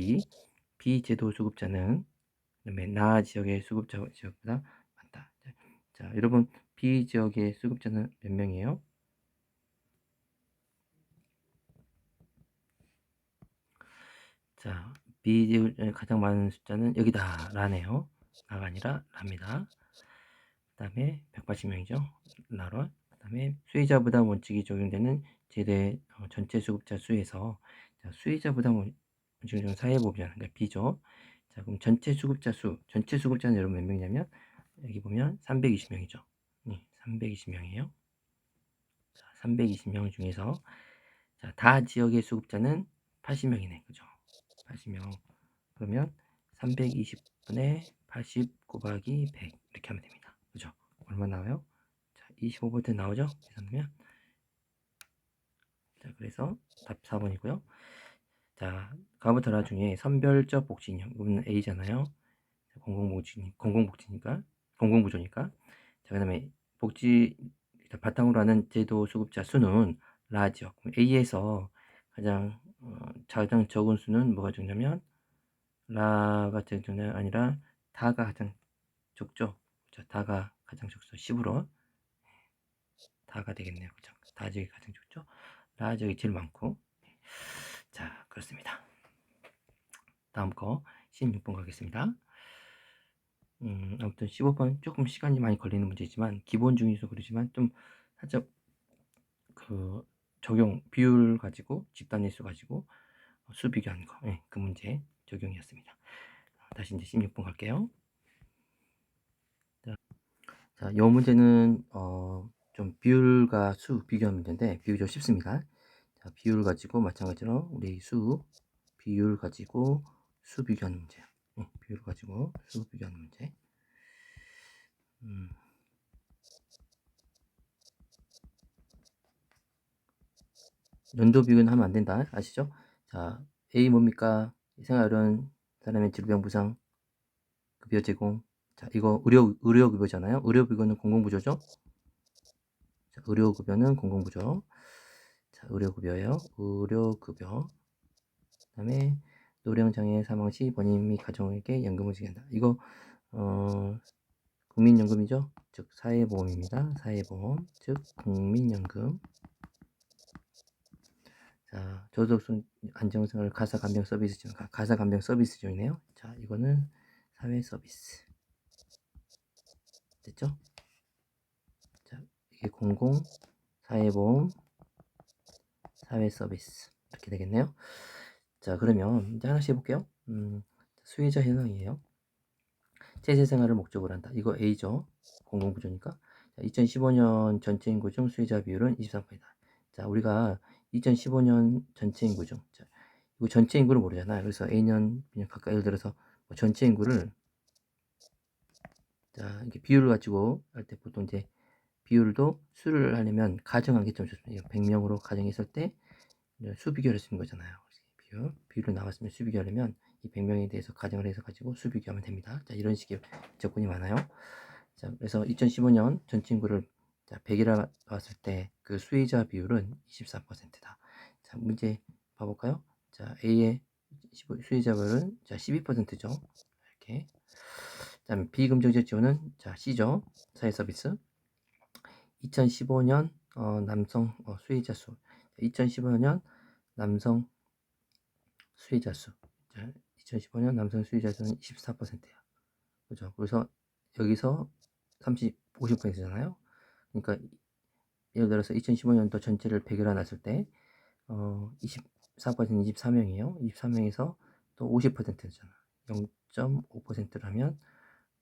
비제도 수급자는 그다음에 나 지역의 수급자 지역보다 많다. 자, 여러분 B 지역의 수급자는 몇 명이에요? 자, B 지역의 가장 많은 숫자는 여기다 라네요. 나가 아니라 라입니다. 그다음에 180명이죠. 라로. 그다음에 수의자 부담 원칙이 적용되는 제대 전체 수급자 수에서 자, 수의자 부담 원칙을 적용 사회보험이잖아요. 그러니까 B죠. 자, 그럼 전체 수급자 수, 전체 수급자는 여러분 몇 명이냐면 여기 보면 320명이죠. 네, 320명이에요. 자, 320명 중에서 자, 다 지역의 수급자는 80명이네. 그죠? 80명. 그러면 320분의 80 곱하기 100 이렇게 하면 됩니다. 그죠? 얼마 나와요? 자, 25% 나오죠? 계산하면. 자, 그래서 답 4번이고요. 자, 가부터라 중에 선별적 복지인형. 이거는 A잖아요. 공공복지니까. 공공부조니까. 자, 그 다음에 복지 바탕으로 하는 제도 수급자 수는 라지역. A에서 가장 적은 수는 뭐가 적냐면 라가 적냐면 아니라 다가 가장 적죠. 자, 다가 가장 적죠. 10으로 다가 되겠네요. 그죠? 다 지역이 가장 적죠. 라 지역이 제일 많고. 자, 그렇습니다. 다음 거 16번 가겠습니다. 아무튼 15번 조금 시간이 많이 걸리는 문제지만 기본 중에서 그러지만 좀 살짝 그 적용 비율 가지고 집단 일수 가지고 수 비교하는 거, 예, 그 문제 적용이었습니다. 다시 이제 16번 갈게요. 자, 이 문제는 좀 비율과 수 비교하는 문제인데 비율이 좀 쉽습니다. 자, 비율 가지고 마찬가지로 우리 비율 가지고 수 비교하는 문제예요. 예, 비율 가지고 수 비교하는 문제. 연도 비교는 하면 안 된다. 아시죠? 자, A 뭡니까? 생활 어려운 사람의 질병부상 급여 제공. 자, 이거 의료급여잖아요. 의료급여는 공공부조죠. 자, 의료급여는 공공부조. 자, 의료급여예요. 의료급여. 그다음에 노령장애 사망 시 본인 및 가정에게 연금을 지급한다. 이거 국민연금이죠. 즉 사회보험입니다. 사회보험, 즉 국민연금. 자, 저소득 안정생활 가사감병 서비스 지원, 가사감병 서비스 지원이네요. 자, 이거는 사회 서비스. 됐죠? 자, 이게 공공, 사회보험, 사회 서비스 이렇게 되겠네요. 자, 그러면 이제 하나씩 해볼게요. 수혜자 현황이에요. 체세생활을 목적으로 한다. 이거 A죠. 공공부조니까. 2015년 전체 인구 중 수혜자 비율은 23%이다. 자, 우리가 2015년 전체 인구 중, 자, 이거 전체 인구를 모르잖아요. 그래서 A년, B년 각각 예를 들어서 뭐 전체 인구를 자, 이렇게 비율을 가지고 할 때 보통 이제 비율도 수를 하려면 가정한 게 좀 좋습니다. 100명으로 가정했을 때 수 비교를 쓰는 거잖아요. 비율로 나왔으면 수 비교하려면 이 100명에 대해서 가정을 해서 가지고 수 비교하면 됩니다. 자, 이런 식의 접근이 많아요. 자, 그래서 2015년 전체 인구를 자, 100이라 나왔을 때 그 수혜자 비율은 24%다. 자, 문제 봐볼까요? 자, A의 수혜자 비율은 자, 12%죠. 이렇게. 다음에 비금정적 지원은 자, C죠. 사회 서비스. 2015년 남성 수혜자 수. 2015년 남성 수혜자 수. 자, 2015년 남성 수혜자 수는 24%예요. 그죠? 그래서 여기서 50%잖아요. 그러니까 예를 들어서 2015년도 전체를 100을 놨을 때 24% 24명이에요. 24명에서 또 50%잖아. 0.5%라면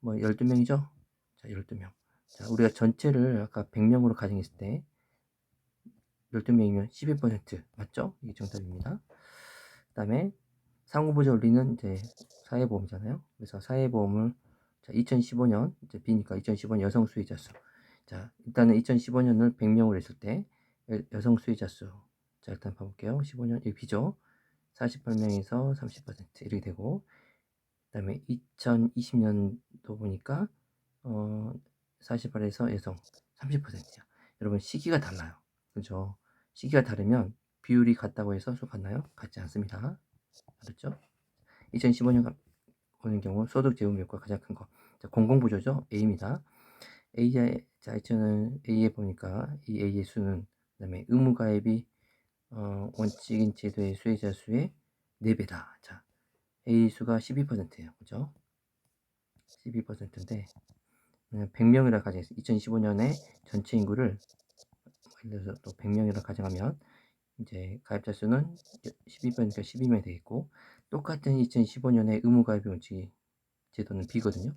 뭐 12명이죠? 자, 12명. 자, 우리가 전체를 아까 100명으로 가정했을 때 12명이면 12% 맞죠? 이게 정답입니다. 그다음에 상호보조 원리는 이제 사회보험이잖아요. 그래서 사회보험을 자, 2015년 이제 B니까 2015년 여성 수혜자 수. 자, 일단은 2015년을 100명으로 했을 때 여성 수혜자 수. 자, 일단 봐볼게요. 15년 여기 B죠. 48명에서 30% 이렇게 되고, 그다음에 2020년도 보니까 48에서 여성 30%야. 여러분 시기가 달라요. 그죠? 시기가 다르면 비율이 같다고 해서 수 같나요? 같지 않습니다. 알았죠? 2015년 보는 경우 소득 제휴비율과 가장 큰 거. 자, 공공부조죠? A입니다. A의 자, 이는 A에 보니까 이 A의 수는 그다음에 의무가입이 원칙인 제도의 수혜자 수의 4배다. 자, A 수가 12%예요. 그죠? 12%인데 100명이라 가정해서 2015년에 전체 인구를 예를 들어서 또 100명이라 가정하면 이제 가입자 수는 12%니까 12명이 되겠고, 똑같은 2015년에 의무가입 원칙 제도는 B거든요.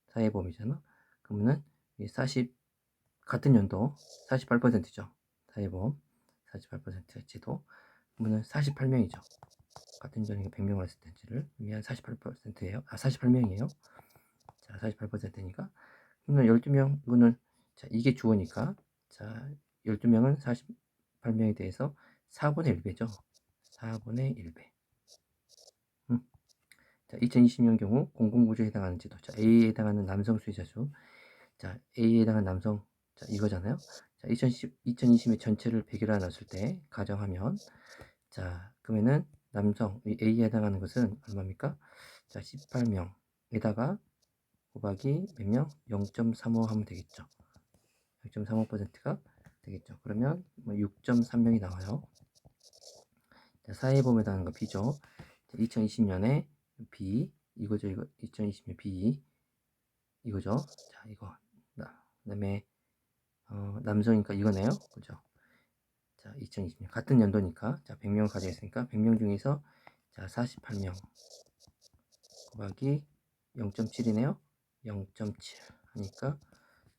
사회보험이잖아. 그러면은 40 같은 연도 48%죠. 사회보험 48% 제도. 그러면은 48명이죠. 같은 전에 100명을 했을 때를 미안 48%예요. 48명이에요. 자, 48%니까 그러면 12명 이거는 자, 이게 주어니까 자, 12명은 48명에 대해서 4분의 1배죠. 4분의 1배. 자, 2020년 경우 공공부조에 해당하는 제도. 자, A에 해당하는 남성 수혜자 수. 자, A에 해당하는 남성. 자, 이거잖아요. 자, 2020년 전체를 100이라 놨을 때 가정하면 자, 그러면은 남성 A에 해당하는 것은 얼마입니까? 자, 18명에다가 곱하기 몇 명? 0.35 하면 되겠죠. 0.35%가 되겠죠. 그러면 6.3명이 나와요. 자, 사회보험에 해당하는 거 B죠. 2020년에 B 이거죠. 이거 2020년 B 이거죠. 자, 이거 그다음에 남성이니까 이거네요. 그죠? 자, 2020년 같은 연도니까 자, 100명 가져있으니까 100명 중에서 자, 48명 곱하기 0.7이네요. 0.7 하니까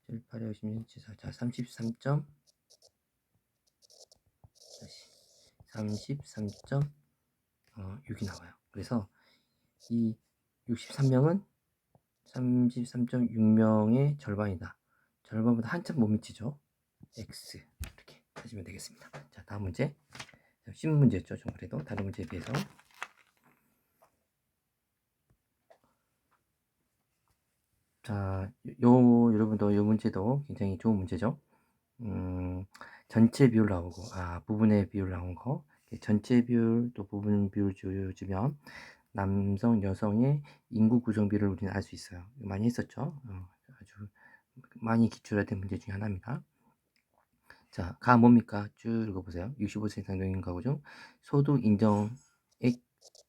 7, 8, 56, 74. 자, 33.6이 나와요. 그래서 이 63명은 33.6명의 절반이다. 절반보다 한참 못 미치죠. X 이렇게 하시면 되겠습니다. 자, 다음 문제. 쉬운 문제였죠. 좀 그래도 다른 문제에 비해서. 자, 여러분도 요 문제도 굉장히 좋은 문제죠. 전체 비율 나오고, 부분의 비율 나온 거. 전체 비율 또 부분 비율 주면 남성, 여성의 인구 구성비를 우리는 알 수 있어요. 많이 했었죠. 아주 많이 기출화된 문제 중에 하나입니다. 자, 가 뭡니까? 쭉 읽어보세요. 65세 이상 노인 가구 중 소득 인정액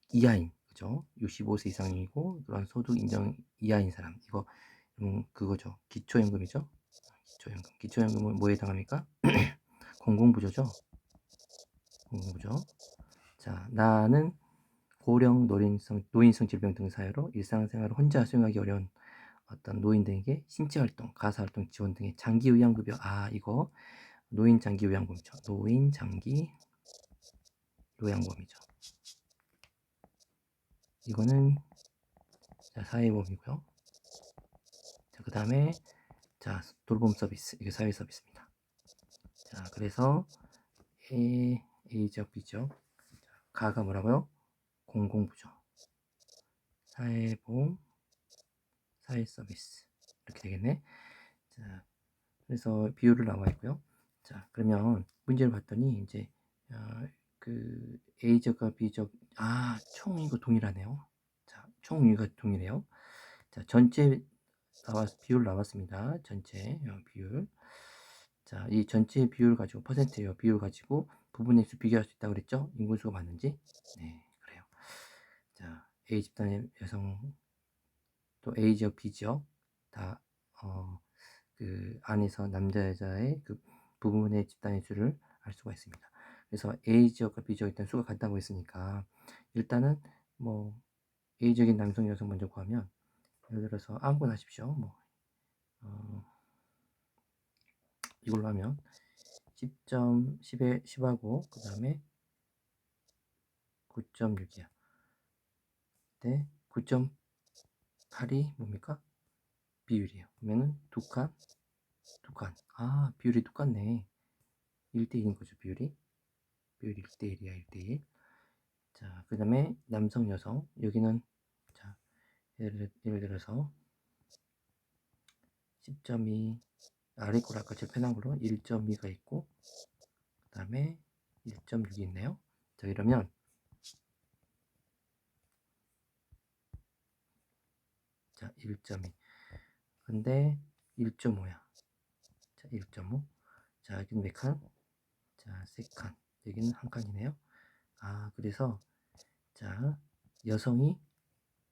이하인, 그죠? 65세 이상이고 그런 소득 인정 이하인 사람, 이거 그거죠. 기초연금이죠. 기초연금. 기초연금은 뭐에 해당합니까? 공공부조죠. 공공부조. 자, 나는 고령 노인성 질병 등 사유로 일상생활을 혼자 수행하기 어려운 어떤 노인들에게 신체활동, 가사활동 지원 등의 장기 요양급여. 이거 노인 장기 요양금이죠. 노인 장기 요양금이죠. 이거는 자, 사회보험이고요. 자, 그 다음에 자, 돌봄 서비스. 이게 사회 서비스입니다. 자, 그래서 A죠, B죠. 가가 뭐라고요? 공공부조, 사회보험, 사회 서비스 이렇게 되겠네. 자, 그래서 비율을 나와 있고요. 자, 그러면 문제를 봤더니 이제 그 A적과 B적 총 이거 동일하네요. 자, 총 이거 동일해요. 자, 전체 비율 나왔습니다. 전체 비율. 자, 이 전체 비율 가지고 퍼센트예요. 비율 가지고 부분의 수 비교할 수 있다고 그랬죠? 인구수가 맞는지? 네, 그래요. 자, A 집단의 여성 또 A 지역, B 지역 다 그 안에서 남자 여자의 그 부분의 집단의 수를 알 수가 있습니다. 그래서 A 지역과 B 지역 일단 수가 같다고 했으니까 일단은 뭐 A 지역인 남성 여성 먼저 구하면 예를 들어서 아무거나 하십시오. 뭐 이걸로 하면 10점 10에 10하고 그 다음에 9.6이야. 네, 9.8이 뭡니까? 비율이에요. 그러면은 두 칸. 아, 비율이 똑같네. 1대1인 거죠, 비율이. 비율이 1대1이야, 1대1. 자, 그 다음에 남성, 여성. 여기는, 자, 예를 들어서 10.2, 아래 걸 아까 제일 편한 걸로 1.2가 있고, 그 다음에 1.6이 있네요. 자, 이러면, 자, 1.2. 근데 1.5야. 자, 1.5. 자, 여기는 몇 칸? 자, 3칸. 여기는 한 칸이네요. 아, 그래서, 자, 여성이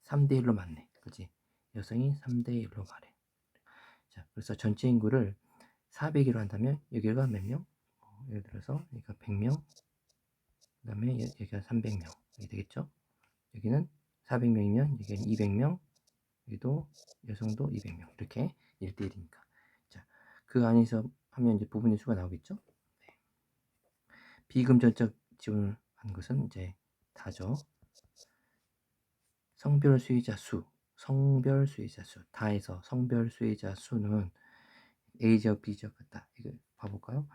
3대1로 맞네. 그지? 여성이 3대1로 말해. 자, 그래서 전체 인구를 400으로 한다면 여기가 몇 명? 예를 들어서 여기가 100명, 그 다음에 여기가 300명 이렇게 되겠죠? 여기는 400명이면 여기는 200명, 여기도 여성도 200명 이렇게 1대1이니까. 자, 그 안에서 하면 이제 부분의 수가 나오겠죠? 네. 비금전적 지원을 하는 것은 이제 다죠. 성별 수혜자 수, 다에서 성별 수혜자 수는 A 지역, B 지역 같다. 이거 봐볼까요?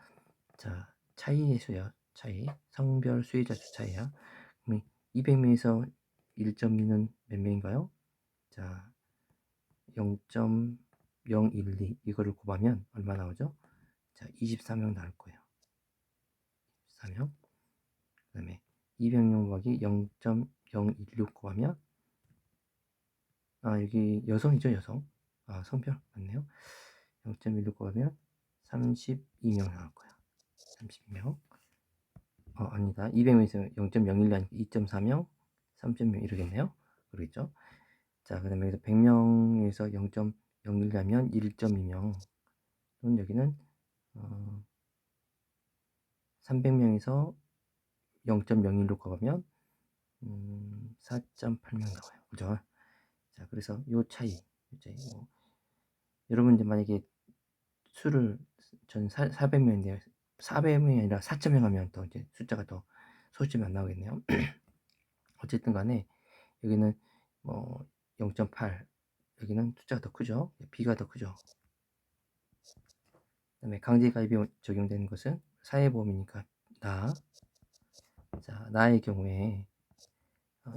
자, 차이의 수요. 차이. 성별 수혜자 수 차이야. 그럼 200명에서 1.2는 몇 명인가요? 자, 0.012 이거를 곱하면 얼마 나오죠? 자, 24명 나올 거예요. 24명. 그 다음에 200명 곱하기 0.016 곱하면 아, 여기 여성이죠, 여성. 아, 성별 맞네요. 0.16 곱하면 32명 나올 거야. 32명. 아니다. 200명에서 0.01이 아니고 2.4명, 3.0 이러겠네요. 그러겠죠? 자, 그 다음에 여기서 100명에서 0.01이면 1.2명. 또는 여기는 300명에서 0.01로 곱하면 4.8명 나와요. 그죠? 자, 그래서 요 차이. 이제 뭐 여러분 이제 만약에 수를 전 400명인데 400명이 아니라 4.0 하면 또 이제 숫자가 더 소수점이 안 나오겠네요. 어쨌든 간에 여기는 뭐 0.8 여기는 숫자가 더 크죠. B가 더 크죠. 그 다음에 강제가입이 적용되는 것은 사회보험이니까 나. 자, 나의 경우에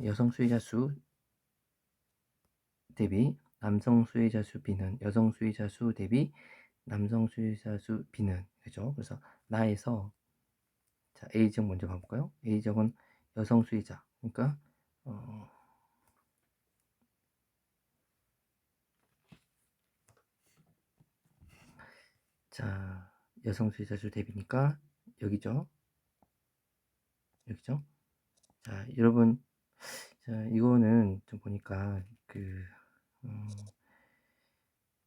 여성 수혜자 수 대비 남성 수혜자 수 B는 여성 수혜자 수 대비 남성 수혜자 수 B는 그죠? 그래서 나에서 자, A적 먼저 가볼까요? A적은 여성 수혜자 그러니까 자, 여성 수혜자 수 대비니까 여기죠. 여기죠. 자, 여러분, 자, 이거는 좀 보니까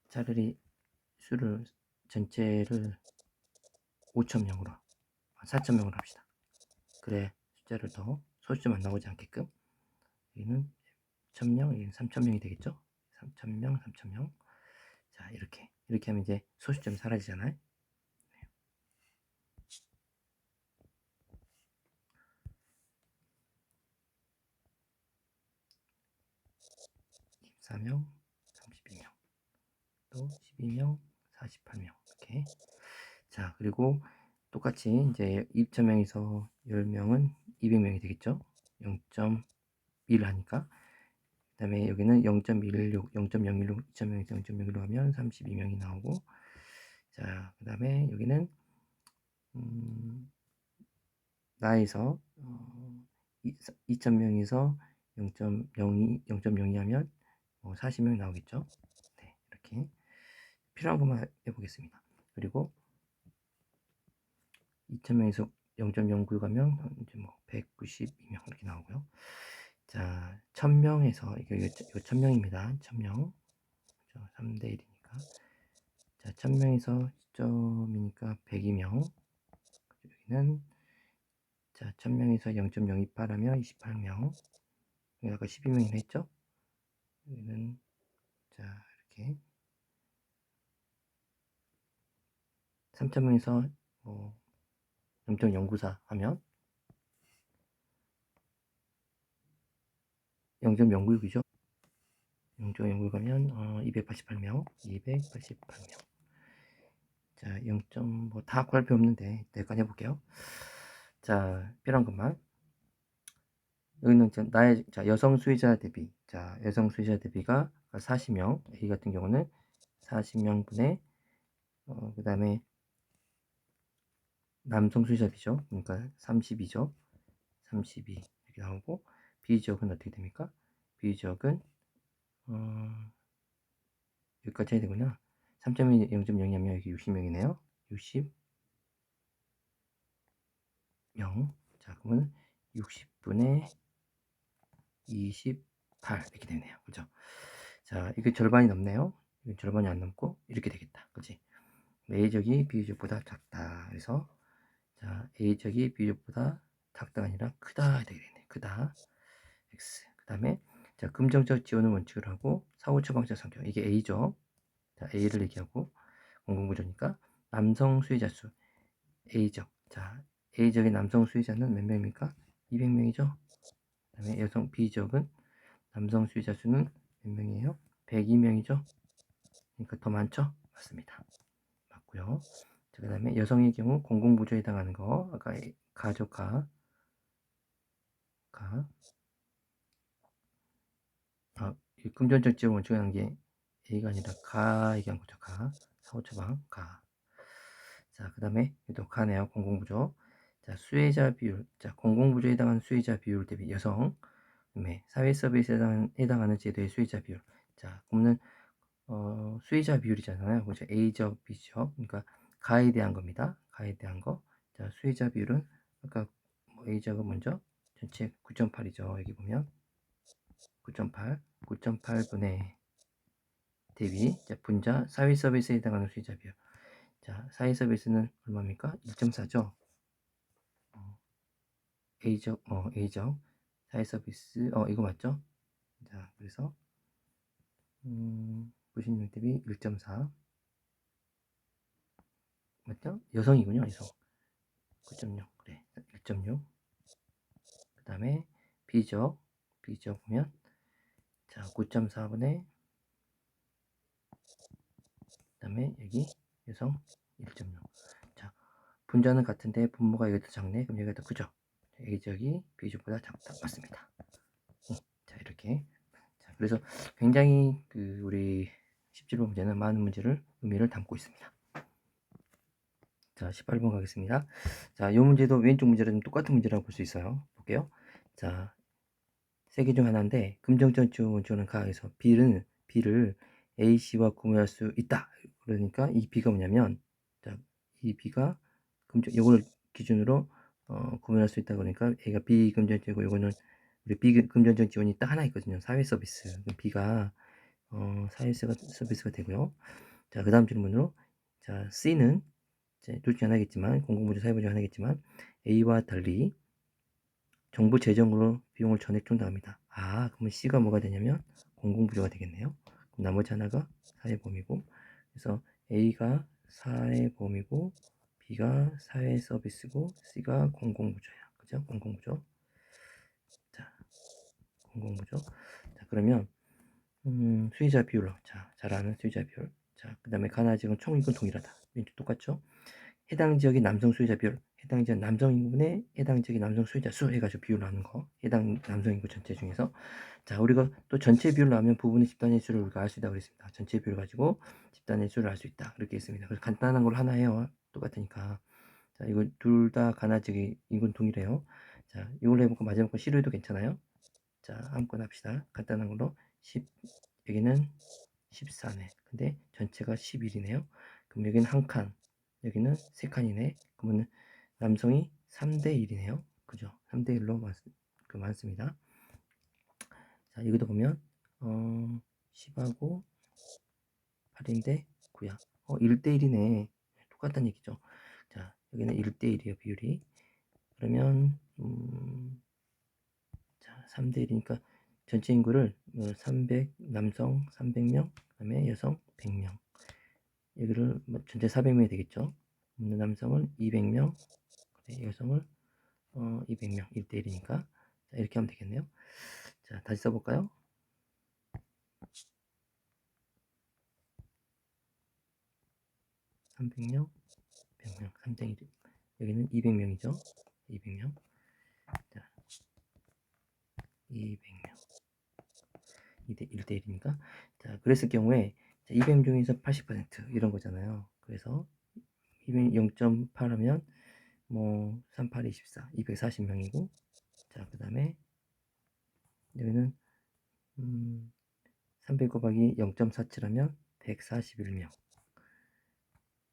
차라리 수를 전체를 5,000명으로 4,000명으로 합시다. 그래 숫자를 더 소수점 안 나오지 않게끔. 여기는 1,000명, 여기는 3,000명이 되겠죠? 3,000명, 3,000명. 자, 이렇게 하면 이제 소수점이 사라지잖아요. 24명, 32명, 또 12명, 48명 이렇게. 자, 그리고 똑같이 이제 2,000명에서 10명은 200명이 되겠죠? 0.1 하니까. 그 다음에 여기는 0.16, 0.016, 2,000명에서 0.016 하면 32명이 나오고, 자, 그 다음에 여기는, 나에서, 2,000명에서 0.02, 0.02 하면 40명 나오겠죠? 네, 이렇게. 필요한 것만 해보겠습니다. 그리고 2,000명에서 0.09 가면 이제 뭐 192명 이렇게 나오고요. 자, 1000명에서 이거 1000명입니다. 1000명. 그죠? 3대 1이니까. 자, 1000명에서 시점이니까 102명. 여기는 자, 1000명에서 0.028 하면 28명. 여기 아까 12명이나 했죠? 여기는 자, 이렇게 3000명에서 0.094 하면 0.096이죠? 0.096 가면 288명. 288명. 자, 0. 다 구할 필요 없는데 여기까지 해볼게요. 자, 필요한 것만. 여기는 나의 여성 수혜자 대비. 자, 여성 수혜자 대비가 40명. A 같은 경우는 40명분의 그 다음에 남성 수혜자 비죠. 그러니까 32죠. 32 이렇게 나오고, B 지역은 어떻게 됩니까? B 지역은 여기까지 해야 되구나. 3.1 0.0이면 여기 60명이네요. 60명. 자, 그러면 60분의 28 이렇게 되네요. 그죠? 자, 이게 절반이 넘네요. 이게 절반이 안 넘고 이렇게 되겠다. 그치? A적이 B적보다 작다. 그래서 자, A적이 B적보다 작다가 아니라 크다 되겠네. 크다. X. 그 다음에 자, 긍정적 지원을 원칙으로 하고 사후 처방적 성격. 이게 A죠. 자, A를 얘기하고 공공부조니까 남성 수혜자 수 A적. 자, A적의 남성 수혜자는 몇 명입니까? 200명이죠. 그 다음에 여성 B적은 남성 수혜자 수는 몇 명이에요? 102명이죠. 그러니까 더 많죠? 맞습니다. 맞고요. 그 다음에 여성의 경우 공공부조에 해당하는 거 아까 가죠. 가 이 금전적 지원 원칙을 하는 게 A가 아니라 가 얘기한 거죠. 가 사후처방 가. 자, 그 다음에 또 가네요. 공공부조. 자, 수혜자 비율. 자, 공공부조에 해당하는 수혜자 비율 대비 여성. 그다음에 사회 서비스에 해당하는 제도의 수혜자 비율. 자, 그러면 수혜자 비율이잖아요. 그죠? A적, B적. 그러니까 가에 대한 겁니다. 가에 대한 거. 자, 수혜자 비율은 아까 A적은 먼저 전체 9.8이죠. 여기 보면 9.8, 9.8분의 대비. 자, 분자 사회 서비스에 해당하는 수혜자 비율. 자, 사회 서비스는 얼마입니까? 1.4죠. A적, A적 사회 서비스, 이거 맞죠? 자, 그래서 부신율 대비 1.4 맞죠? 여성이군요. 여성 9.0 그래 1.6. 그 다음에 B적 보면 자 9.4분의 그 다음에 여기 여성 1.6. 자, 분자는 같은데 분모가 여기가 더 작네. 그럼 여기가 더 크죠? A적이 B적보다 작다. 맞습니다. 자, 이렇게. 자, 그래서 굉장히 우리 17번 문제는 많은 문제를 의미를 담고 있습니다. 자, 18번 가겠습니다. 자, 이 문제도 왼쪽 문제랑 똑같은 문제라고 볼 수 있어요. 볼게요. 자, 세 개 중 하나인데 긍정적 지원은 가에서 B를 A씨와 구매할 수 있다. 그러니까 이 B가 뭐냐면 자, 이 B가 이걸 기준으로 구매할 수 있다. 그러니까 A가 비금전적이고 이거는 우리 비금전적 지원이 딱 하나 있거든요. 사회 서비스. B가 사회 서비스가 되고요. 자, 그 다음 질문으로 자, C는 둘 중에 하나겠지만 공공부조 사회부조 중 하나겠지만 A와 달리 정부 재정으로 비용을 전액 충당합니다. 그러면 C가 뭐가 되냐면 공공부조가 되겠네요. 그럼 나머지 하나가 사회보험이고 그래서 A가 사회보험이고 B가 사회서비스고 C가 공공부조야. 그죠? 공공부조. 자, 공공부조. 자, 그러면 수의자 비율로 잘 아는 수의자 비율. 자, 그 다음에 가나 지역은 총인권 동일하다. 왼쪽 똑같죠? 해당 지역의 남성 수혜자 비율, 해당 지역 남성 인구분의 해당 지역의 남성 수혜자 수 해가지고 비율로 하는 거. 해당 남성 인구 전체 중에서 자, 우리가 또 전체 비율로 하면 부분의 집단의 수를 우리가 알 수 있다고 그랬습니다. 전체 비율 가지고 집단의 수를 알 수 있다. 그렇게 했습니다. 그래서 간단한 걸 하나 해요. 똑같으니까. 자, 이거 둘 다 가나 지역의 인구는 동일해요. 자, 이걸로 해볼까? 마지막 거 시료해도 괜찮아요? 자, 아무거나 합시다. 간단한 걸로 10, 여기는 14네. 근데 전체가 11이네요. 그럼 여기는 한 칸, 여기는 세 칸이네. 그러면 남성이 3대 1이네요. 그죠? 3대 1로 많습니다. 자, 여기도 보면 10하고 8인데 9야. 1대1이네. 똑같다는 얘기죠. 자, 여기는 1대1이에요, 비율이. 그러면 자, 3대1이니까 전체 인구를 300, 남성 300명, 그 다음에 여성 100명. 여기를 전체 400명이 되겠죠. 남성을 200명, 여성을 200명, 1대1이니까. 자, 이렇게 하면 되겠네요. 자, 다시 써볼까요? 300명, 100명, 3대1. 여기는 200명이죠. 200명. 자, 200명. 1대1이니까. 자, 그랬을 경우에 200명 중에서 80% 이런 거잖아요. 그래서 0.8 하면 뭐 38, 24, 240명이고, 자, 그 다음에 여기는 300 곱하기 0.47 하면 141명.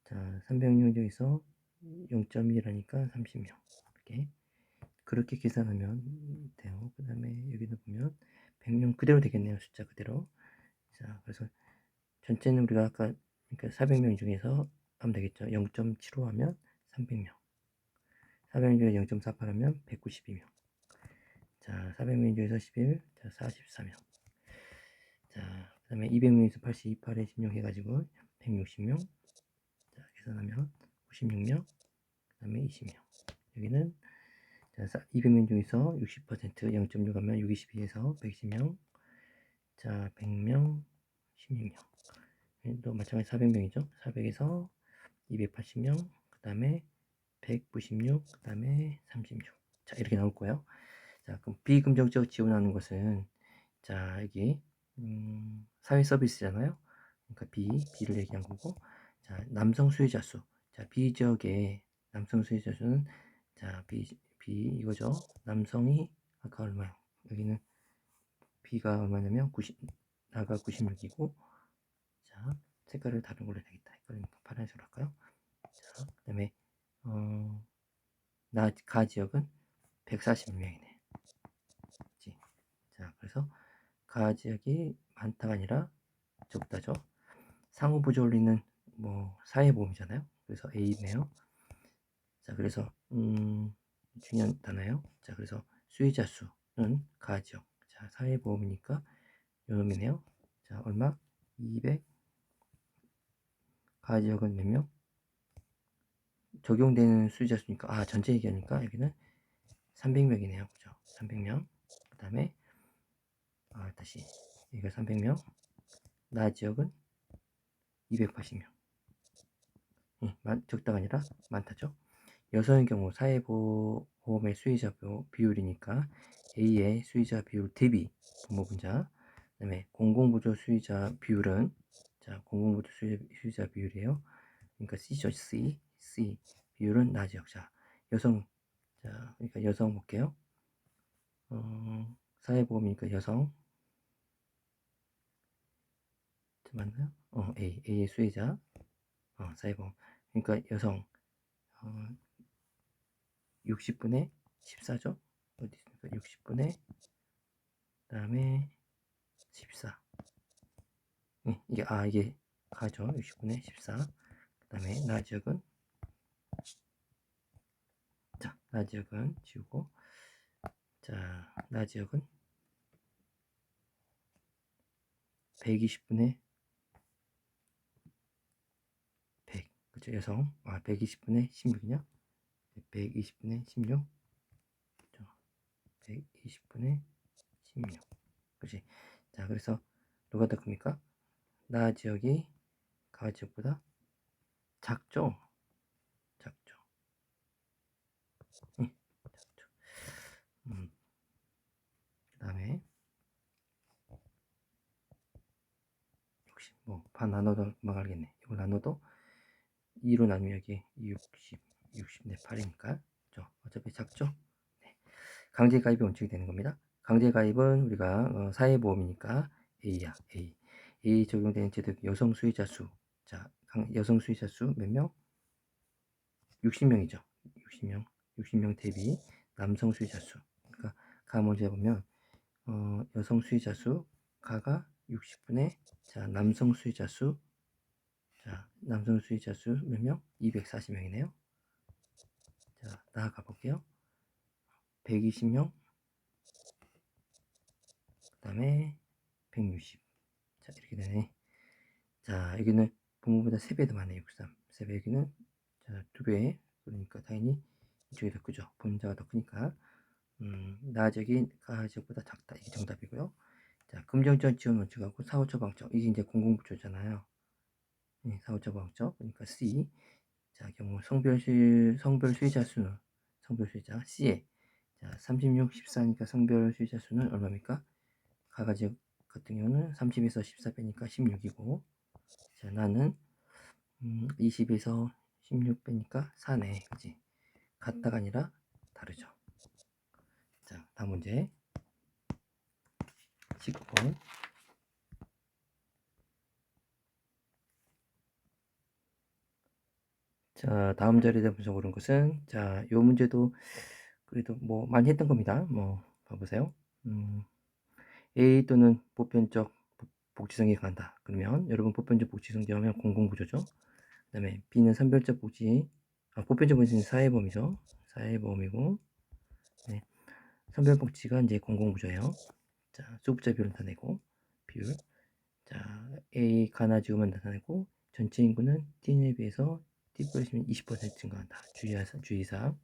자, 300명 중에서 0.1하니까 30명. 이렇게 그렇게 계산하면 돼요. 그 다음에 여기도 보면 100명 그대로 되겠네요. 숫자 그대로. 자, 그래서 전체는 우리가 아까 그러니까 400명 중에서 하면 되겠죠. 0.75 하면 300명. 400명 중에 0.48 하면 192명. 자, 400명 중에서 11, 자, 44명. 자, 그 다음에 200명에서 80, 8에 16 해가지고 160명. 자, 계산하면 96명. 그 다음에 20명. 여기는 자, 200명 중에서 60% 0.6 하면 6, 22에서 110명. 자, 100명, 16명. 또 마찬가지 400명이죠. 400에서 280명, 그 다음에 196, 그 다음에 36. 자, 이렇게 나올 거예요. 자, 그럼 비금정적 지원하는 것은, 자, 여기, 사회 서비스잖아요. 그러니까 B를 얘기한 거고, 자, 남성 수혜자 수. 자, B 지역의 남성 수혜자 수는, 자, B 이거죠. 남성이, 아까 얼마요? 여기는 B가 얼마냐면, 나가 96이고, 자, 색깔을 다른 걸로 해야겠다. 헷갈리니까 파란색으로 할까요? 자, 그 다음에, 가 지역은 140명이네. 자, 그래서 가 지역이 많다가 아니라 적다죠. 상호 부조 원리는 뭐 사회보험이잖아요. 그래서 A네요. 자, 그래서 중요한 단어예요. 자, 그래서 수혜자 수는 가 지역. 자, 사회보험이니까 요놈이네요. 자, 얼마? 200. 가 지역은 몇 명? 적용되는 수혜자 수니까 전체 얘기하니까 여기는 300명이네요. 그죠? 300명. 그 다음에 다시 여기가 300명. 나 지역은 280명. 적다가 아니라 많다죠. 여성의 경우 사회보험의 수혜자 비율이니까 A의 수혜자 비율 대비 부모분자. 그 다음에 공공부조 수혜자 비율은 자 공공부조 수혜자 비율이에요. 그러니까 C죠. C 비율은 나 지역. 자 여성. 자 그러니까 여성 볼게요. 사회보험이니까 여성. 맞나요? A의 수혜자. 사회보험. 그러니까 여성 60분의 14죠? 어디 있습니까? 60분의 그 다음에 14. 이게 가죠. 60분의 14. 그 다음에 나 지역은 자, 나 지역은 지우고 자, 나 지역은 120분의 100. 그쵸? 여성 120분의 16이냐? 120분의 16. 120분의 16. 그치? 자, 그래서 누가 더 큽니까? 나 지역이 가 지역보다 작죠? 작죠. 작죠. 그 다음에 역시 뭐 반 나눠도 금방 알겠네. 이걸 나눠도 2로 나누면 여기 60 네, 8이니까 어차피 작죠? 네. 강제가입이 원칙이 되는 겁니다. 강제가입은 우리가 사회보험이니까 A야. A 적용되는 제도 여성 수혜자 수. 자, 여성 수혜자 수 몇 명? 60명이죠. 60명 대비 남성 수혜자 수. 그러니까 가 먼저 해보면 여성 수의자 수 가가 60분의 자 남성 수의자 수 몇 명? 240명이네요. 자 나아가 볼게요. 120명 그 다음에 160 자 이렇게 되네. 자 여기는 본문보다 3배 더 많네. 63 3배 여기는 자 2배 그러니까 당연히 이쪽이 더 크죠. 분자가 더 크니까 나적이 가적보다 작다. 이게 정답이고요. 자 금전적 지원 원칙하고 사후처 방적 이게 이제 공공부처잖아요. 네, 사후처 방적 그러니까 C 자 경우 성별 수의자 수는 성별 수의자 C에 자 36, 14니까 성별 수의자 수는 얼마입니까? 가가지고 같은 경우는 30에서 14 빼니까 16이고 자 나는 20에서 16 빼니까 4네. 그치? 같다가 아니라 다르죠. 자 다음 문제 19번. 자 다음 자리에 대해서 고른 것은 자 요 문제도 그래도 뭐 많이 했던 겁니다. 뭐 봐보세요. A 또는 보편적 복지성이 강하다. 그러면 여러분 보편적 복지성지 하면 공공구조죠. 그 다음에 B는 선별적 복지 보편적 복지는 사회보험이죠. 사회보험이고 네. 선별복지가 이제 공공구조예요. 자 수급자 비율을 나타내고 비율 자 A 가나지구만 나타내고 전체 인구는 T에 비해서 T+면 20% 증가한다. 주의사항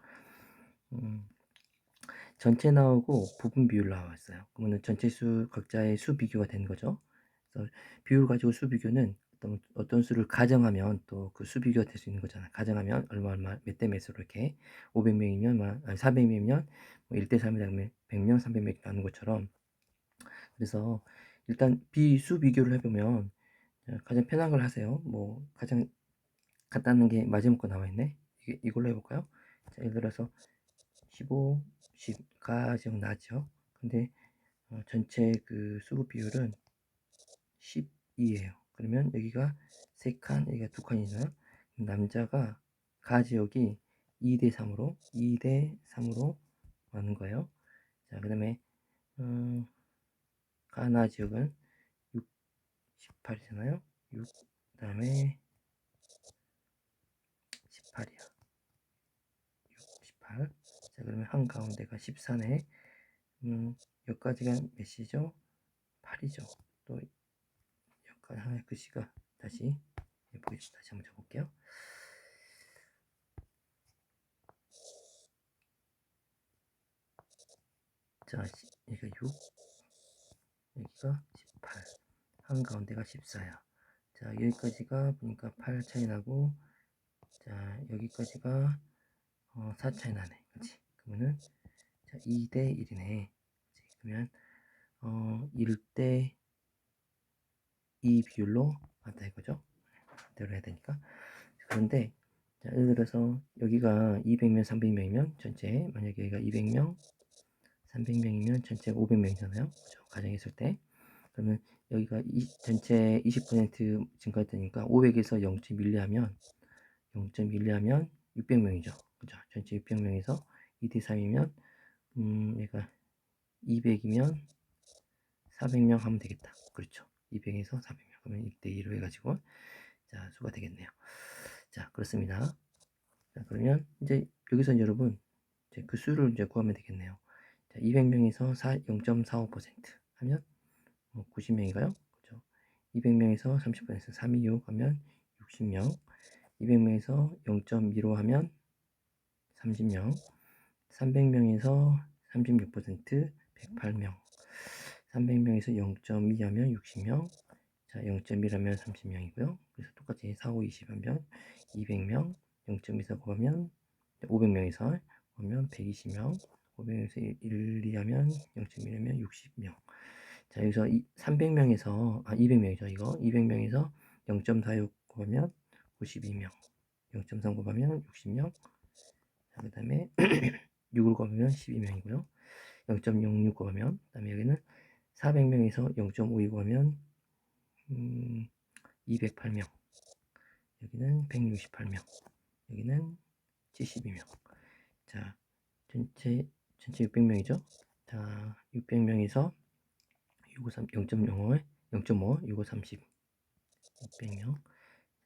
전체 나오고 부분 비율 나왔어요. 그러면 전체 수 각자의 수 비교가 되는 거죠. 그래서 비율 가지고 수 비교는 어떤 수를 가정하면 또 그 수 비교가 될 수 있는 거잖아요. 가정하면 얼마 몇 대 몇으로 이렇게 500명이면 400명이면 뭐 1대 3이라면 100명, 300명 이렇게 나누는 것처럼 그래서 일단 비수 비교를 해보면 가장 편한 걸 하세요. 뭐 가장 간단한 게 마지막 거 나와 있네. 이걸로 해볼까요? 자, 예를 들어서 15, 10가 좀 나죠. 근데 전체 그 수급 비율은 12예요. 그러면 여기가 3칸, 여기가 2칸이잖아요. 남자가 가 지역이 2대 3으로 많은 거예요. 자, 그 다음에 가나 지역은 6, 18이잖아요. 6, 그 다음에 18이야. 6, 18. 자, 그러면 한가운데가 14네. 여기까지가 몇 시죠? 8이죠. 또 여기까지 하나 글씨가 다시 보겠습니다. 다시 한번 적어볼게요. 자, 여기가 6, 여기가 18, 한가운데가 14야. 자, 여기까지가 보니까 8 차이 나고, 자, 여기까지가 4 차이 나네. 그치? 그러면은, 자, 2대 1이네. 그치? 그러면, 1대 2 비율로 맞다 이거죠? 대로 해야 되니까. 그런데, 자, 예를 들어서 여기가 200명, 300명이면 전체, 만약에 여기가 200명, 300명이면 전체 500명이잖아요. 그죠? 가정했을 때. 그러면 여기가 전체 20% 증가했다니까 500에서 0.1 하면 600명이죠. 그죠? 전체 600명에서 2대 3이면 얘가 200이면 400명 하면 되겠다. 그렇죠. 200에서 400명. 그러면 1대 2로 해가지고 자 수가 되겠네요. 자 그렇습니다. 자 그러면 이제 여기서 여러분 이제 그 수를 이제 구하면 되겠네요. 자 200명에서 0.45% 하면 90명인가요? 그죠? 200명에서 30%에서 326 하면 60명, 200명에서 0.15 하면 30명, 300명에서 36% 108명, 300명에서 0.2 하면 60명, 자 0.1 하면 30명이고요. 그래서 똑같이 4, 5, 20 하면 200명, 0.24 곱하면 500명에서 하면 120명, 500명에서 1, 2 하면 0.1 하면 60명. 자, 여기서 300명에서, 200명이죠, 이거. 200명에서 0.46 곱하면 92명. 0.3 곱하면 60명. 자, 그 다음에 6을 곱하면 12명이고요. 0.06 곱하면, 그 다음에 여기는 400명에서 0.52 곱하면, 208명. 여기는 168명. 여기는 72명. 자, 전체 600명이죠. 자, 600명에서 65, 0.05에 0.5, 65, 30, 600명.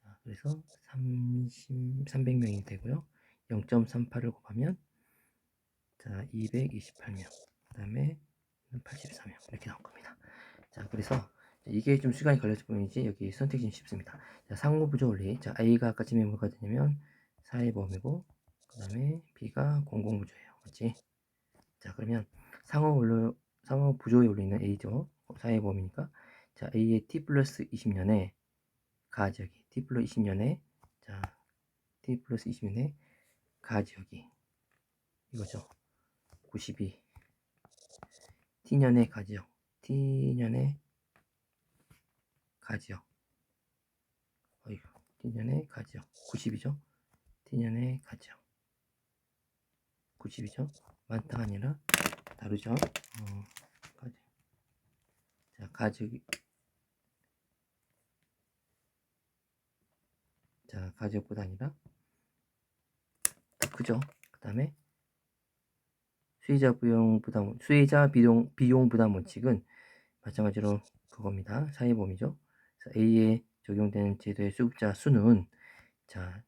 자, 그래서 300명이 되고요. 0.38을 곱하면 자, 228명. 그 다음에 84명. 이렇게 나올 겁니다. 자, 그래서 이게 좀 시간이 걸렸을 뿐이지 여기 선택이 쉽습니다. 자, 상호부조 원리. 자, A가 아까 전에 뭐가 되냐면 사회보험이고, 그 다음에 B가 공공부조예요. 맞지? 자, 그러면 상호부조의 원리는 A죠. 사회보험이니까. 자, A의 T 플러스 20년에 가지역이 T 플러스 20년에 자, T 플러스 20년에 가지역이 이거죠. 92. T년의 가지역. T년의 가지역. 어이구. T년의 가지역. 90이죠. T년의 가지역. 90이죠. 많다가 아니라 다르죠. 가지역. 자, 가지역이. 자, 가지역보다 아니라 더 크죠. 그 다음에 수혜자 비용 부담 원칙은 마찬가지로 그겁니다. 사회보험이죠. A에 적용되는 제도의 수급자 수는 자,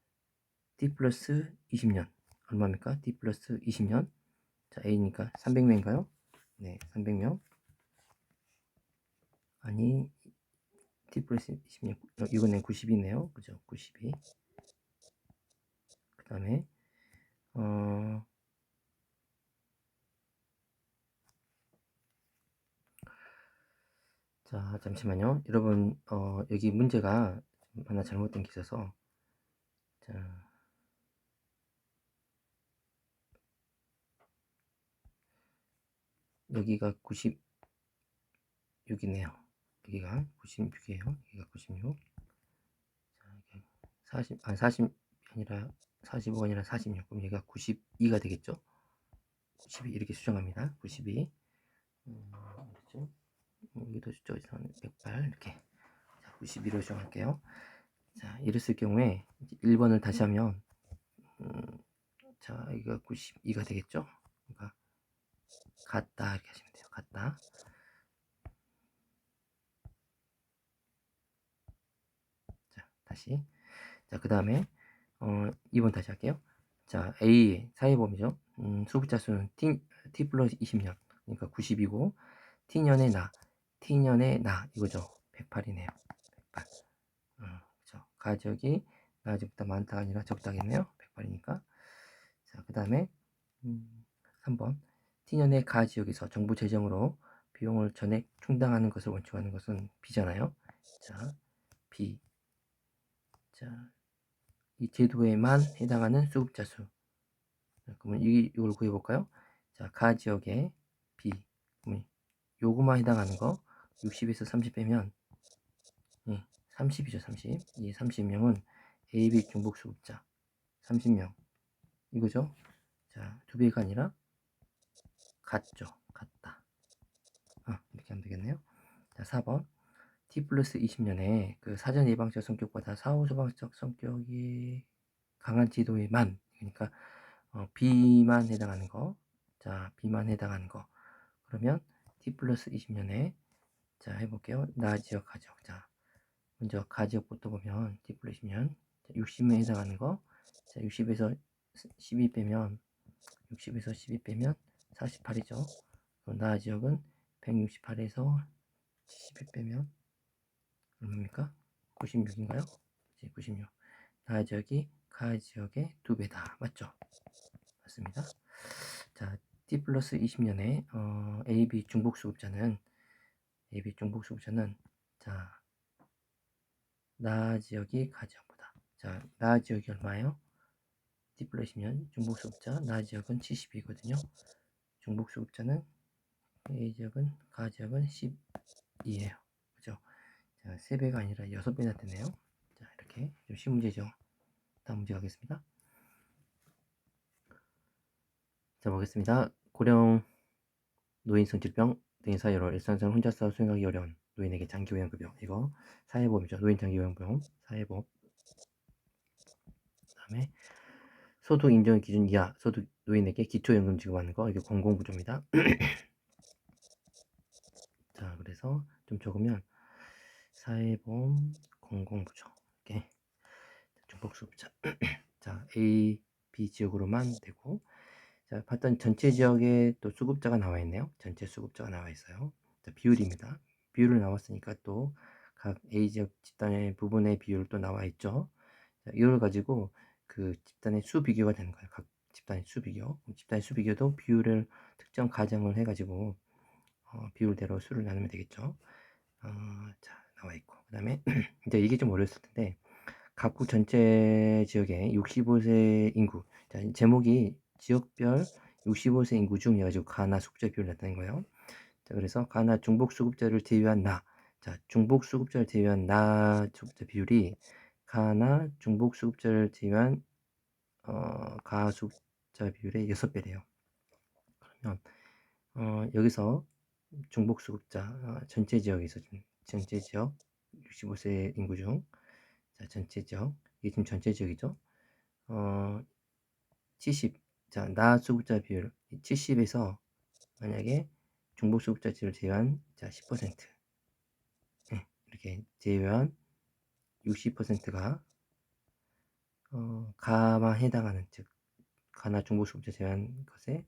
T 플러스 20년 얼마입니까? T 플러스 20년. 자, A니까 300명인가요? 네, 300명. 아니, T 플러스 20년 이거는 90이네요. 그죠? 92. 그 다음에 자, 잠시만요. 여러분, 여기 문제가 하나 잘못된 게 있어서 자, 여기가 96이네요. 여기가 96이에요. 여기가 96. 자, 이게 40이 아니라 45가 아니라 46. 그럼 여기가 92가 되겠죠? 92 이렇게 수정합니다. 92. 그렇죠? 여기도 숫자가 이상하네. 108 이렇게. 자, 92로 수정할게요. 자, 이랬을 경우에 1번을 다시 하면 자, 여기가 92가 되겠죠? 그러니까 같다 이렇게 하시면 돼요. 같다. 자, 다시. 자, 그 다음에 2번 다시 할게요. 자, A 사회보험이죠. 수급자 수는 T 플러스 20년. 그러니까 90이고 T년의 나 이거죠. 108이네요. 108. 그렇죠. 가격이 나중보다 많다가 아니라 적다겠네요. 108이니까. 자, 그 다음에 3번 T년의 가지역에서 정부 재정으로 비용을 전액 충당하는 것을 원칙하는 것은 B잖아요. 자, B. 자, 이 제도에만 해당하는 수급자 수. 그러면 이걸 구해볼까요? 자, 가지역의 B. 요거만 해당하는 거 60에서 30 빼면 30이죠. 30. 이 30명은 AB 중복 수급자 30명 이거죠. 자, 두 배가 아니라 같죠. 같다. 이렇게 하면 되겠네요. 자, 4번 T 플러스 20년에 그 사전 예방적 성격보다 사후 처방적 성격이 강한 지도에만 그러니까 B만 해당하는 거. 자, B만 해당하는 거. 그러면 T 플러스 20년에 자, 해볼게요. 나 지역 가지역. 자, 먼저 가지역부터 보면 T 플러스 20년 60에 해당하는 거. 자, 60에서 12 빼면 60에서 12 빼면 48이죠. 나 지역은 168에서 70 빼면 얼마입니까? 96인가요? 96. 나 지역이 가 지역의 2배다. 맞죠? 맞습니다. 자, T 플러스 20년에 AB 중복수급자는 자, 나 지역이 가 지역보다 자, 나 지역이 얼마예요? T 플러스 20년 중복수급자 나 지역은 70이거든요. 중복수급자는 A 지역은 가 지역은 10이에요. 그죠? 자, 3배가 아니라 6배나 되네요. 자, 이렇게 좀 쉬운 문제죠. 다음 문제 가겠습니다. 자, 보겠습니다. 고령 노인성 질병 등의 사유로 일상생활 혼자서 수행하기 어려운 노인에게 장기요양급여 이거 사회보험이죠. 노인 장기요양보험 사회보험. 그 다음에 소득 인정 기준 이하 소득 노인에게 기초연금 지급하는 거 이게 공공부조입니다. 자, 그래서 해서 좀 적으면 사회보험 공공부죠. 이렇게 중복수급자. 자, A, B 지역으로만 되고, 자, 봤던 전체 지역에 또 수급자가 나와 있네요. 전체 수급자가 나와 있어요. 자, 비율입니다. 비율을 나왔으니까 또 각 A 지역 집단의 부분의 비율 또 나와 있죠. 자, 이걸 가지고 그 집단의 수 비교가 되는 거예요. 각 집단의 수 비교. 집단의 수 비교도 비율을 특정 가정을 해가지고 비율대로 수를 나누면 되겠죠. 자, 나와 있고. 그 다음에 이제 이게 좀 어려웠을 텐데 각국 전체 지역의 65세 인구. 자, 제목이 지역별 65세 인구 중 해가지고 가나 수급자 비율을 나타낸 거예요. 자, 그래서 가나 중복 수급자를 제외한 나. 자, 중복 수급자를 제외한 나 수급자 비율이 가나 중복 수급자를 제외한 가 수급자 비율의 6배래요. 그러면 여기서 중복 수급자 전체 지역에서 전체 지역 65세 인구 중 자, 전체 지역 이게 지금 전체 지역이죠. 70. 자, 나 수급자 비율 70에서 만약에 중복 수급자를 제외한 자 10%. 네, 이렇게 제외한 60%가 가만 해당하는 즉 가나 중복 수급자 제외한 것에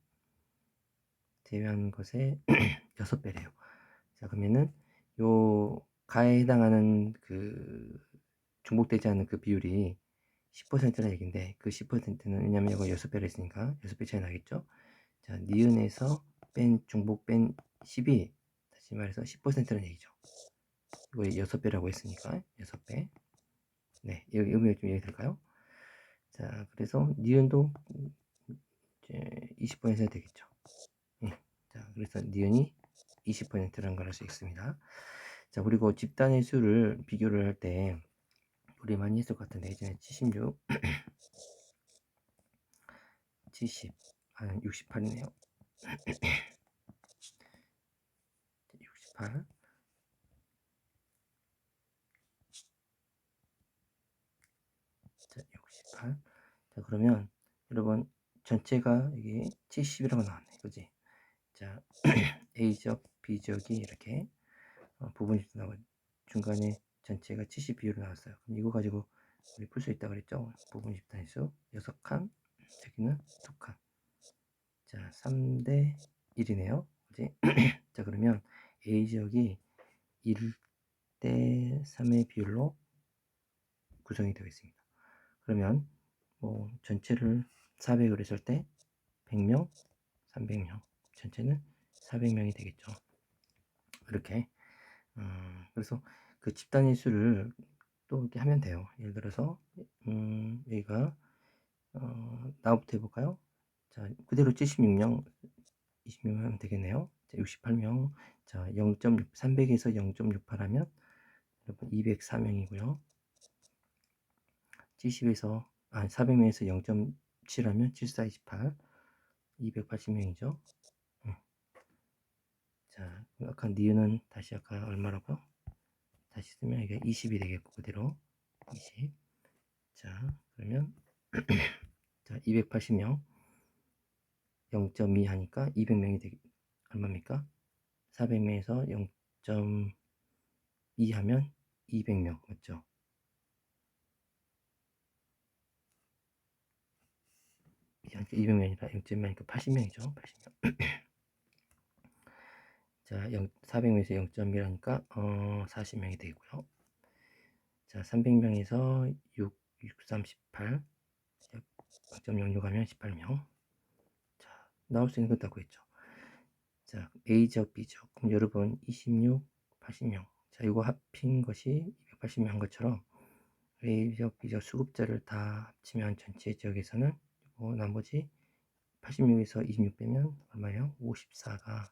6배래요. 자, 그러면은 요 가에 해당하는 그 중복되지 않는 그 비율이 10%라는 얘기인데 그 10%는 왜냐면 이거 6배를 했으니까 6배 차이 나겠죠. 자, 니은에서 뺀 중복 뺀 10이 다시 말해서 10%라는 얘기죠. 이거 6배라고 했으니까 6배. 네, 여기 좀 이해될까요? 자, 그래서 니은도 이제 20% 되겠죠. 예. 자, 그래서 니은이 20%라는 걸 알 수 있습니다. 자, 그리고 집단의 수를 비교를 할 때 우리 많이 했을 것 같은데 이제 76, 70, 68이네요. 68. 자, 68. 자, 그러면 여러분 전체가 이게 70이라고 나왔네. 그지? 자, A 지역, B 지역이 이렇게 부분이 나오고 중간에 전체가 70 비율로 나왔어요. 그럼 이거 가지고 우리 풀 수 있다 그랬죠? 부분 집단수 6칸, 여기는 2칸. 자, 3대 1이네요. 그지? 자, 그러면 A 지역이 1대 3의 비율로 구성이 되어 있습니다. 그러면 뭐 전체를 400으로 했을 때 100명, 300명, 전체는 400명이 되겠죠. 이렇게 그래서 그 집단의 수를 또 이렇게 하면 돼요. 예를 들어서 여기가 나부터 해볼까요? 자, 그대로 76명, 20명 하면 되겠네요. 자, 68명, 자, 0.6, 300에서 0.68 하면 여러분 204명이고요. 70에서 400명에서 0.7 하면 7428, 280명이죠. 자, 아까 니은은 다시 아까 얼마라고요? 다시 쓰면 이게 20이 되겠고 그대로 20. 자, 그러면 자, 280명 0.2 하니까 200명이 되기 얼마입니까? 400명에서 0.2 하면 200명 맞죠? 200명이 아니라 0.2 하니까 80명이죠. 80명. 자, 400명에서 0.1 하니까 40명이 되고요. 자, 300명에서 6, 3, 18 0.06 하면 18명. 자, 나올 수 있는 것도 있죠. 자, A지역, B지역. 그럼 여러분 26, 80명. 자, 이거 합친 것이 280명 한 것처럼 A지역, B지역 수급자를 다 합치면 전체 지역에서는 나머지 86에서 26 빼면 얼마예요? 54가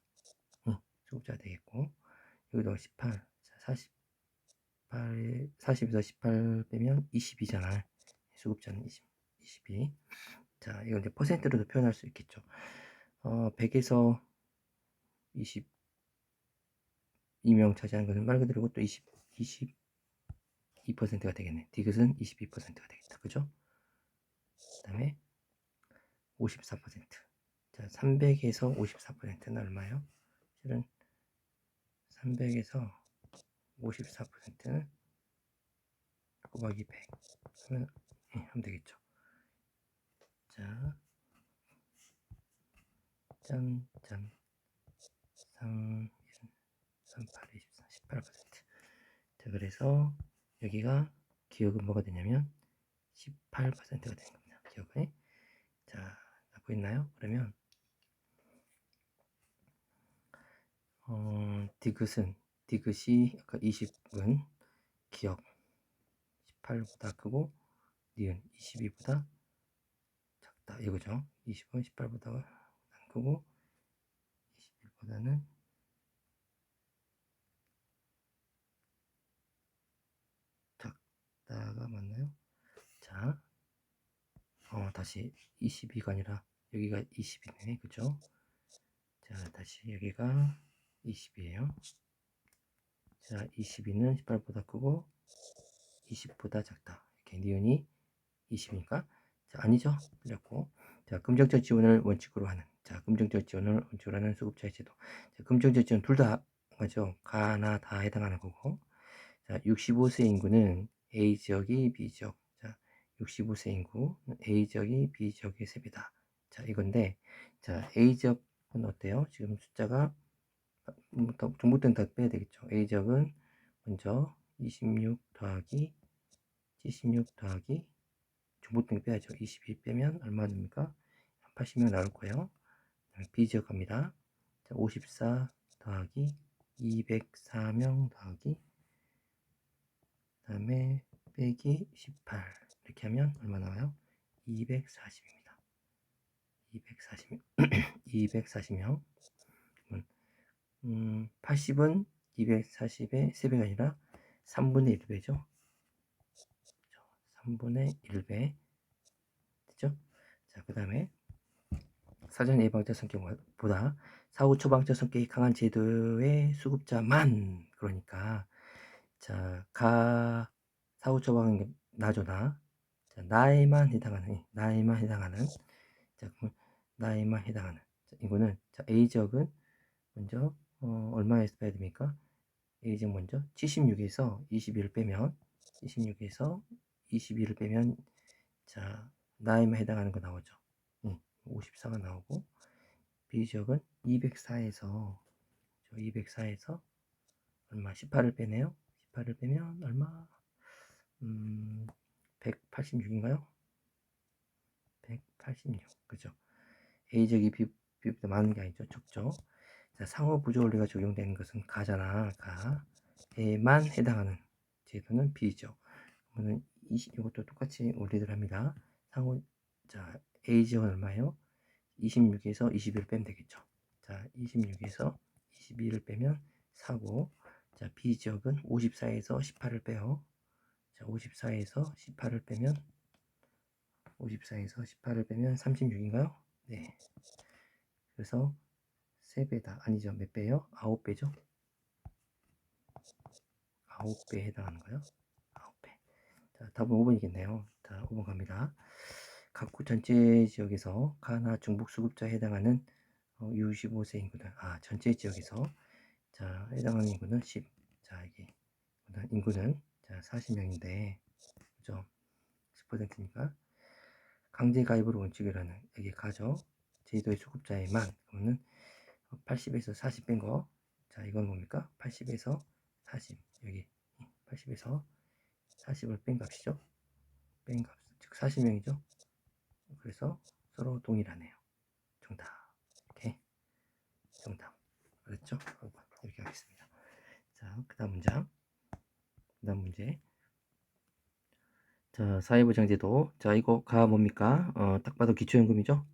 수급자 되겠고 여기도 18, 자, 40에서 18 빼면 22잖아. 수급자는 22. 자, 이거 이제 퍼센트로도 표현할 수 있겠죠. 100에서 22명 차지하는 것은 말 그대로 또 22%가 되겠네. 디귿은 22%가 되겠다. 그죠? 그 다음에 54%. 자, 300에서 54%는 얼마예요? 실은 300에서 54% 곱하기 100 하면, 하면 되겠죠. 자, 짠, 3, 38, 24, 18%. 자, 그래서 여기가 기억은 뭐가 되냐면 18%가 되는 겁니다. 기억이. 자, 보이나요? 그러면 디귿이 아까 20은 기억 18보다 크고 니은 22보다 작다 이거죠. 20은 18보다 안 크고 21보다는 작다가 맞나요? 자, 다시 22가 아니라 여기가 20이네, 그죠? 자, 다시 여기가 20이에요. 자, 22는 18보다 크고 20보다 작다. 이렇게 니은이 20이니까 자, 아니죠. 틀렸고. 자, 금정적 지원을 원칙으로 하는. 자, 금정적 지원을 원칙으로 하는 수급자의 제도. 자, 금정적 지원 둘 다 맞죠? 가나 다 해당하는 거고. 자, 65세 인구는 A 지역이 B 지역. 자, 65세 인구 A 지역이 B 지역의 3배다. 자, 이건데 자, A 지역은 어때요? 지금 숫자가 정보된 다 빼야 되겠죠. A 지역은 먼저 26 더하기 76 더하기 정보등 빼야죠. 22 빼면 얼마 됩니까? 80명 나올 거예요. B 지역 갑니다. 자, 54 더하기 204명 더하기 다음에 빼기 18 이렇게 하면 얼마 나와요? 240입니다. 240, 240명 80은 240의 3배가 아니라 3분의 1배죠. 3분의 1배 됐죠? 자, 그 다음에 사전 예방자 성격보다 사후 처방자 성격이 강한 제도의 수급자만, 그러니까 자, 사후 처방 나조나 자, 나에만 해당하는 자, 나에만 해당하는 자, 이거는 자, A 지역은 먼저 얼마에서 빼야 됩니까? A 지역 먼저 76에서 21을 빼면 76에서 21을 빼면 자, 나에만 해당하는 거 나오죠. 54가 나오고 B 지역은 204에서 204에서 얼마 18을 빼네요. 18을 빼면 얼마 186인가요? 186 그죠? A 지역이 B보다 많은 게 아니죠. 적죠. 자, 상호 부조 원리가 적용되는 것은 가잖아. 가에만 해당하는 제도는 B죠. 그러면 이것도 똑같이 원리들 합니다. 상호 자, A 지역은 얼마예요? 26에서 21을 빼면 되겠죠. 자, 26에서 22를 빼면 4고, 자, B 지역은 54에서 18을 빼요. 자, 54에서 18을 빼면 36인가요? 네. 그래서 3배다. 아니죠. 몇 배요? 9배죠. 9배에 해당하는 거요. 9배. 자, 답은 5번이겠네요. 자, 5번 갑니다. 각구 전체 지역에서 가나 중북 수급자에 해당하는 65세 인구들. 전체 지역에서 자, 해당하는 인구는 10. 자, 이게 인구는 자, 40명인데 그죠? 10%니까 강제 가입으로 원칙이라는 이게 가죠. 제도의 수급자에만 그러면 80에서 40 뺀 거. 자, 이건 뭡니까? 80에서 40 여기 80에서 40을 뺀 값이죠. 뺀 값, 즉 40명이죠. 그래서 서로 동일하네요. 정답. 이렇게 정답. 그렇죠? 이렇게 하겠습니다. 자, 그 다음 문제. 자, 사회보장제도. 자, 이거 가 뭡니까? 딱 봐도 기초연금이죠?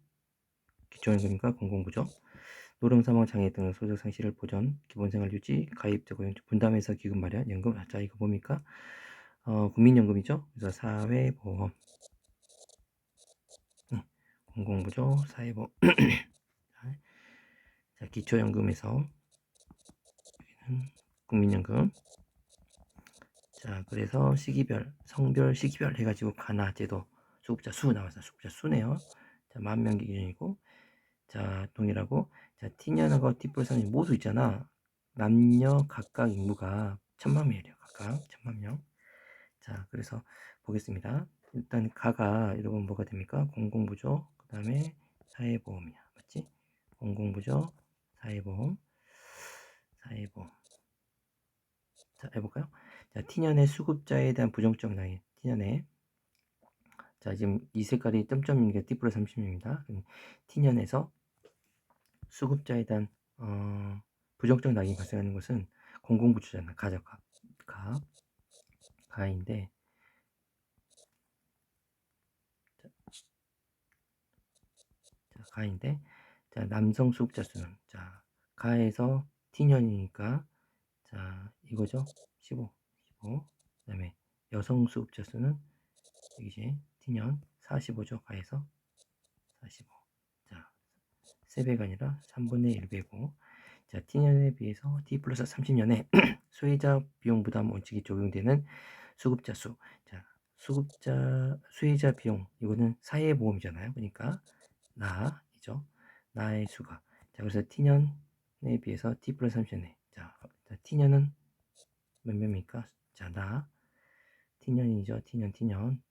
기초연금이니까 공공부죠. 노령 사망 장애 등 소득 상실을 보전, 기본생활 유지, 가입 제고 분담해서 기금 마련, 연금. 자, 이거 뭡니까? 국민연금이죠. 그래서 사회보험. 공공부죠. 사회보험. 자, 기초연금에서 국민연금. 자, 그래서 시기별, 성별, 시기별 해가지고 가나 제도 수급자 수 나왔어요. 수급자 수네요. 자, 10,000명 기준이고, 자, 동일하고, 자, T년하고 T뿔선이 모두 있잖아. 남녀 각각 인구가 1000만 명이래요. 각각 1000만 명. 자, 그래서 보겠습니다. 일단 가가 여러분 뭐가 됩니까? 공공부조, 그 다음에 사회보험이야. 맞지? 공공부조, 사회보험, 사회보험. 자, 해볼까요? 자, 티년의 수급자에 대한 부정적 낭인. 티년의. 자, 지금 이 색깔이 점점인 게 T 플러스 30입니다. 티년에서 수급자에 대한 부정적 낙인이 발생하는 것은 공공부조잖아. 가죠. 가인데, 자, 가인데, 자, 남성 수급자 수는, 자, 가에서 T년이니까, 자, 이거죠. 15. 그 다음에 여성 수급자 수는, 이제 T년 45죠. 가에서 45. 자, 3배가 아니라 3분의 1배고, 자, T년에 비해서 T 플러스 30년에 소유자 비용 부담 원칙이 적용되는 수급자 수. 자, 수혜자 비용, 이거는 사회보험이잖아요. 그러니까, 나이죠. 나의 수가. 자, 그래서 T년에 비해서 T 플러스 30년에. 자, T년은 몇 명입니까? 자, T년이죠.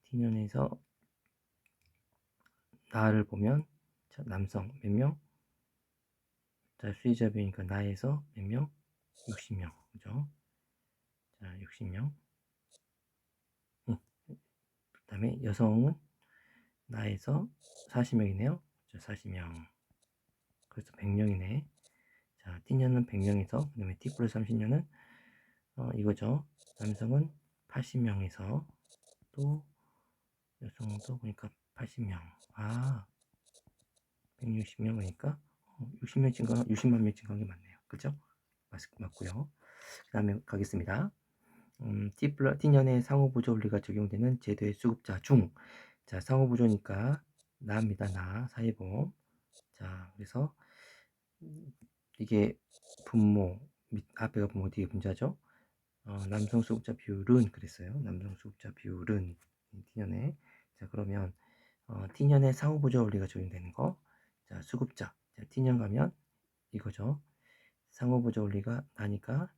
T년에서 나를 보면, 자, 남성 몇 명? 자, 수혜자 비용이니까 나에서 몇 명? 60명. 그죠? 자, 60명. 그 다음에 여성은 나에서 40명이네요. 40명. 그래서 100명이네. 자, T년은 100명에서, 그 다음에 T 플러스 30년은, 이거죠. 남성은 80명에서, 또, 여성도 보니까 80명. 아, 160명 보니까, 60명 증가, 60만 명 증가한 게 맞네요. 그죠? 맞고요. 그 다음에 가겠습니다. T년의 상호부조 원리가 적용되는 제도의 수급자 중. 자, 상호부조니까, 나입니다. 나, 사회보험. 자, 그래서, 이게 분모, 앞에가 분모, 뒤에 분자죠. 남성 수급자 비율은 그랬어요. 남성 수급자 비율은 T년에. 자, 그러면 T년의 상호부조 원리가 적용되는 거. 자, 수급자. 자, T년 가면 이거죠. 상호부조 원리가 나니까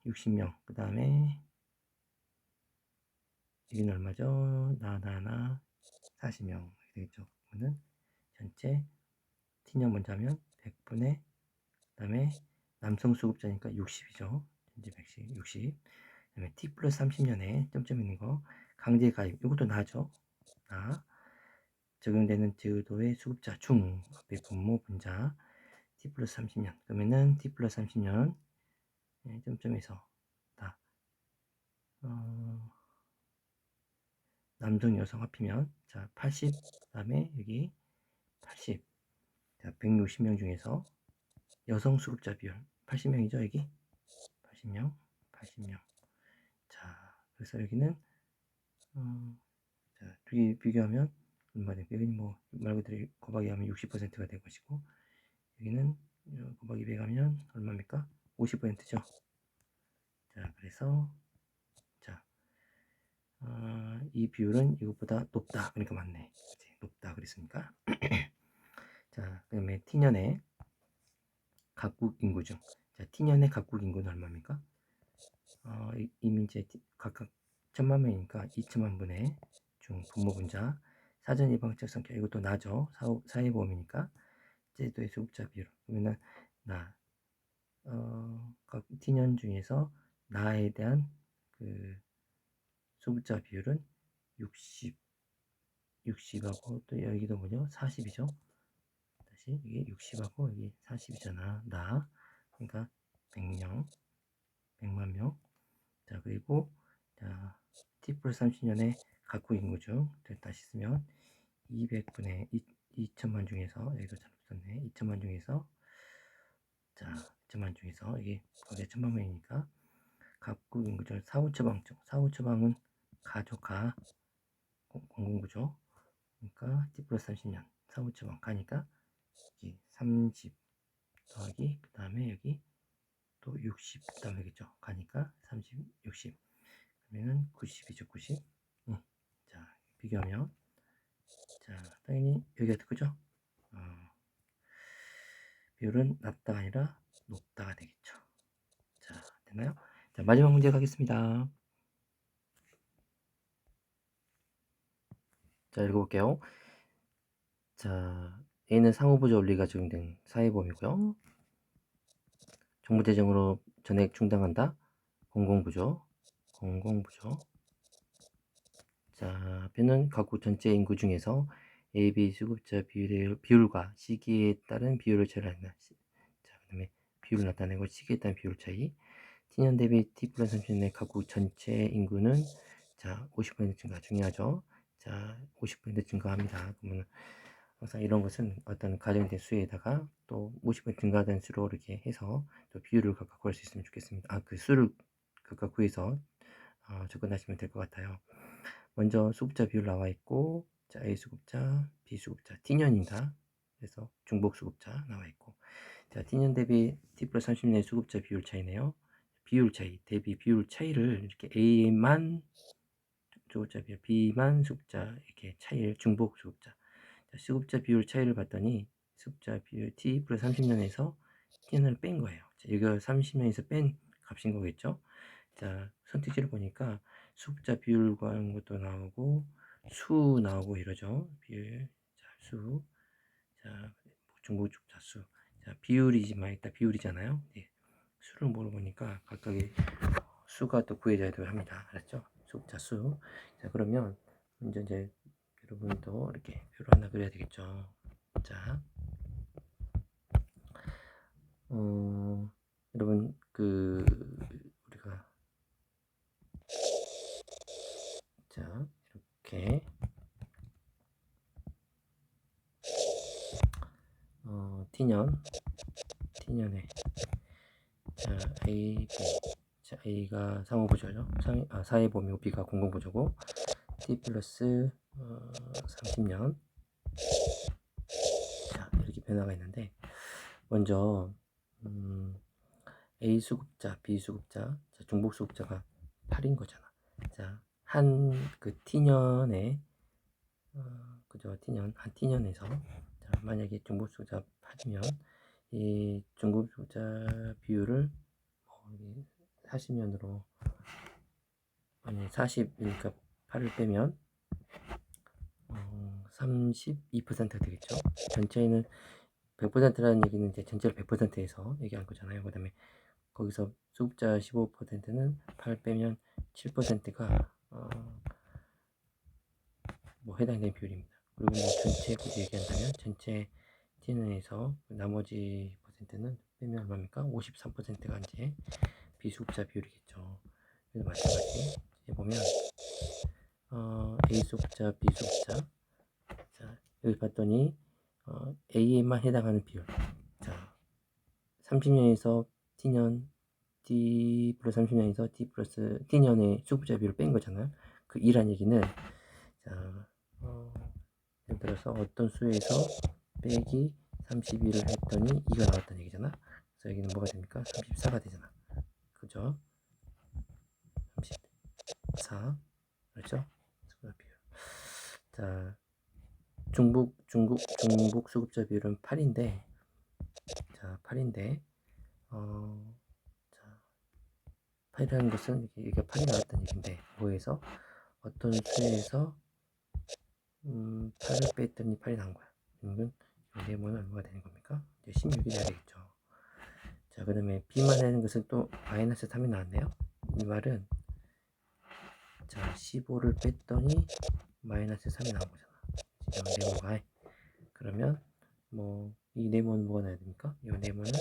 60명. 그 다음에 여기는 얼마죠? 나 40명 되겠죠. 그러면 전체 T년 먼저 하면 100분의, 그 다음에 남성 수급자니까 60이죠. 현재 100씩 60. 그 다음에 T 플러스 30년에 점점 있는 거. 강제 가입. 이것도 나죠. 나. 적용되는 제도의 수급자 중. 앞에 분모 분자. T 플러스 30년. 그러면은 T 플러스 30년. 점점에서 다. 남성 여성 합히면. 자, 80. 그 다음에 여기 80. 자, 160명 중에서 여성 수급자 비율. 80명이죠, 여기? 80명. 80명. 자, 그래서 여기는 자, 비교하면 얼마 됩니까? 여기는 뭐 말 그대로 곱하기 하면 60%가 될 것이고, 여기는 곱하기 100 하면 얼마입니까? 50%죠. 자, 그래서 자, 이 비율은 이것보다 높다. 그러니까 맞네. 높다 그랬으니까. 자, 그 다음에 T년의 각국 인구 중. 자, T년의 각국 인구는 얼마입니까? 이미 이제 각각 1000만 명이니까 2천만 분의 중 분모 분자. 사전 예방적 성격, 이것도 나죠. 사회보험이니까. 제도의 수급자 비율. 그러면은 나, 각 T년 중에서 나에 대한 그 수급자 비율은 60, 60하고, 또 여기도 뭐죠? 40이죠. 다시 이게 60하고 여기 40이잖아. 나. 그러니까 100명, 100만 명. 자, 그리고 자, T 플러스 30년에 각국 인구 중 다시 쓰면 200분의 2천만 중에서, 여기도 잘 없었네. 2천만 중에서, 자, 2천만 중에서 이게 거기에 1000만 명이니까 각국 인구 중 4, 5처방 중, 4, 5처방은 가죠. 공공부죠. 그러니까 T 플러스 30년 4, 5처방 가니까 여기 30 더하기, 그 다음에 여기 또 60, 그 다음에 여기죠. 가니까 30, 60. 그러면은 90이죠. 90. 자, 비교하면, 자, 당연히 여기가 크죠. 비율은 낮다가 아니라 높다가 되겠죠. 자, 됐나요? 자, 마지막 문제 가겠습니다. 자, 읽어볼게요. 자, A는 상호부조 원리가 적용된 사회보험이고요. 정부재정으로 전액 충당한다. 공공부조. 자, B는 가구 전체 인구 중에서 A, B 수급자 비율과 시기에 따른 비율을 차이한다. 자, 그 다음에 비율을 나타내고 시기에 따른 비율 차이. T년 대비 T 플러스 30년의 가구 전체 인구는 자 50% 증가 중요하죠. 자 50% 증가합니다. 그러면 항상 이런 것은 어떤 가정된 수에다가 또 50% 증가된 수로 이렇게 해서 또 비율을 각각 구할 수 있으면 좋겠습니다. 그 수를 각각 구해서 접근하시면 될 것 같아요. 먼저 수급자 비율 나와 있고 자 A 수급자, B 수급자, T년이다. 그래서 중복 수급자 나와 있고 자 T년 대비 T 플러스 30년의 수급자 비율 차이네요. 비율 차이, 대비 비율 차이를 이렇게 A만 수급자 비율, B만 수급자 이렇게 차이를 중복 수급자. 자, 수급자 비율 차이를 봤더니 수급자 비율 T 플러스 30년에서 T년을 뺀 거예요. 자, 이거 30년에서 뺀 값인 거겠죠. 자, 선택지를 보니까 수급자 비율 구하는 것도 나오고 수 나오고 이러죠. 비율, 자, 수, 자, 중복 수급자 수. 자, 비율이지만 일단 비율이잖아요. 네. 수를 물어보니까 각각의 수가 또 구해져야 합니다. 알았죠? 수급자 수. 자, 그러면 먼저 이제 여러분도 이렇게 표를 하나 그려야 되겠죠. 자, 여러분 우리가 자 이렇게 T년에 자 A, B 자 A가 상호부조죠. 사회보험이고 B가 공공부조고 T 플러스 30년 자 이렇게 변화가 있는데 먼저 A 수급자, B 수급자, 자, 중복 수급자가 8인 거잖아. 자, 한 그 T년에 그죠? 한 T년에서 자, 만약에 중복 수급자 8이면 이 중복 수급자 비율을 40년으로 아니 40이니까 8을 빼면 32%가 되겠죠. 전체는 100%라는 얘기는 이제 전체를 100%에서 얘기한 거잖아요. 그 다음에 거기서 수급자 15%는 8 빼면 7%가 뭐 해당되는 비율입니다. 그리고 뭐 전체 굳이 얘기한다면 전체 T는에서 나머지 퍼센트는 빼면 얼마입니까? 53%가 이제 비수급자 비율이겠죠. 그래서 마찬가지 해보면 A 수급자, B 수급자 자 여기 봤더니 A에만 해당하는 비율 자 30년에서 T년 T 플러스 30년에서 T 플러스 T년의 수급자 비율을 뺀 거잖아요. 그 2란 얘기는 자 예를 들어서 어떤 수에서 빼기 31을 했더니 2가 나왔다는 얘기잖아. 그래서 여기는 뭐가 됩니까? 34가 되잖아. 그죠? 34 그렇죠? 수급자 비율. 자 중복 수급자 비율은 8인데 자 8인데 자 8이라는 것은 이게 8이 나왔다는 얘기인데 뭐에서 어떤 수에서 8을 뺐더니 8이 나온 거야. 그러면 네모는 얼마가 되는 겁니까? 이제 16이 돼야 되겠죠. 자, 그 다음에 B만 하는 것은 또 마이너스 3이 나왔네요. 이 말은 자 15를 뺐더니 마이너스 3이 나온 거잖아. 지금 네모가 그러면 뭐 이 네모는 뭐가 나야 됩니까? 이 네모는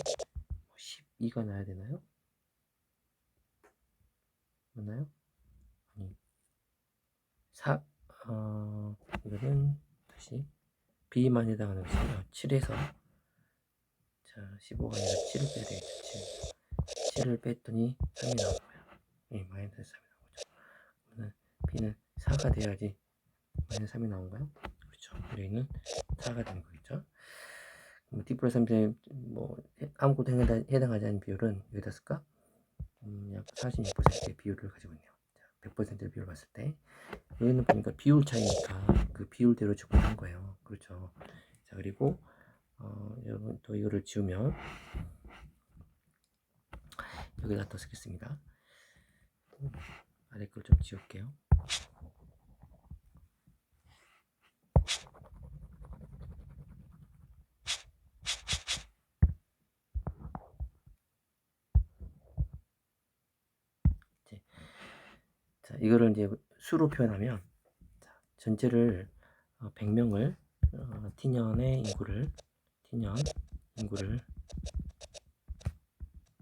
12가 나야 되나요? 맞나요? 아니 이거는 다시 B만 해당하는 것이요 7에서 자 15가 아니라 7을 빼야 되겠죠. 7을 뺐더니 3이 나온 거야. 예, 마이너스 3이 나온 거죠. 그러면 B는 4가 돼야지 마이너스 3이 나온 거야. 그렇죠. 여기는 4가 되는 거겠죠. D 플러스 3의 뭐 아무것도 해당하지 않는 비율은 여기다 쓸까? 약 46%의 비율을 가지고 있네요. 자, 100%의 비율을 봤을 때 여기는 보니까 비율 차이니까 그 비율대로 접근한 거예요. 그렇죠. 자 그리고 여러분 또 이거를 지우면 여기다 더 쓰겠습니다. 아래 걸 좀 지울게요. 자, 이거를 이제 수로 표현하면, 자, 전체를 100명을 T년의 인구를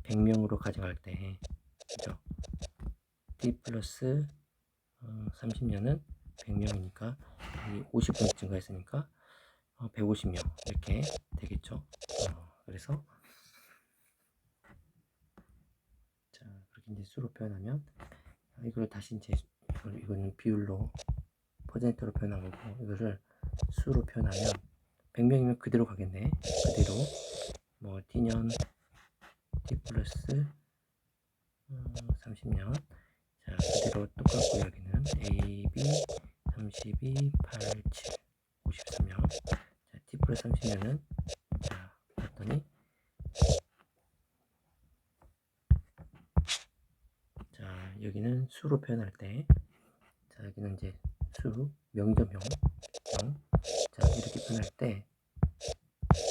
100명으로 가져갈 때, 그죠? T 플러스 30년은 100명이니까 50% 증가했으니까 150명 이렇게 되겠죠. 그래서 자, 그렇게 이제 수로 표현하면, 이걸 다시 이제 이거는 비율로 퍼센트로 표현한 거고, 이거를 수로 표현하면 100명이면 그대로 가겠네. 그대로 뭐 T년 T 플러스 30년, 자, 그대로 똑같고, 여기는 A, B 32, 8, 7, 53명. 자, T 플러스 30년은, 자, 봤더니, 자, 여기는 수로 표현할 때, 자, 여기는 이제 수, 명이죠, 명. 자, 이렇게 표현할 때,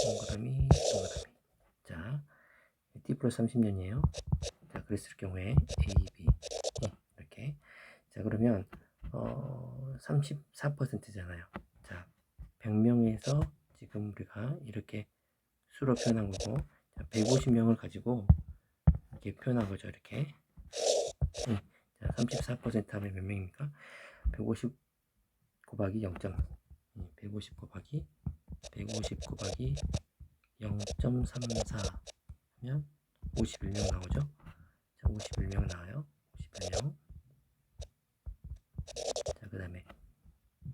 동그라미. 자, T 플러스 30년이에요. 자, 그랬을 경우에 A, B 이렇게. 자, 그러면 34%잖아요. 자, 100명에서 지금 우리가 이렇게 수로 표현한 거고, 자, 150명을 가지고 이렇게 표현한 거죠. 이렇게. 자, 34% 하면 몇 명입니까? 150 곱하기 0. 150 곱하기 0.34 하면 51명 나오죠. 자, 51명 나와요. 51명. 자, 그 다음에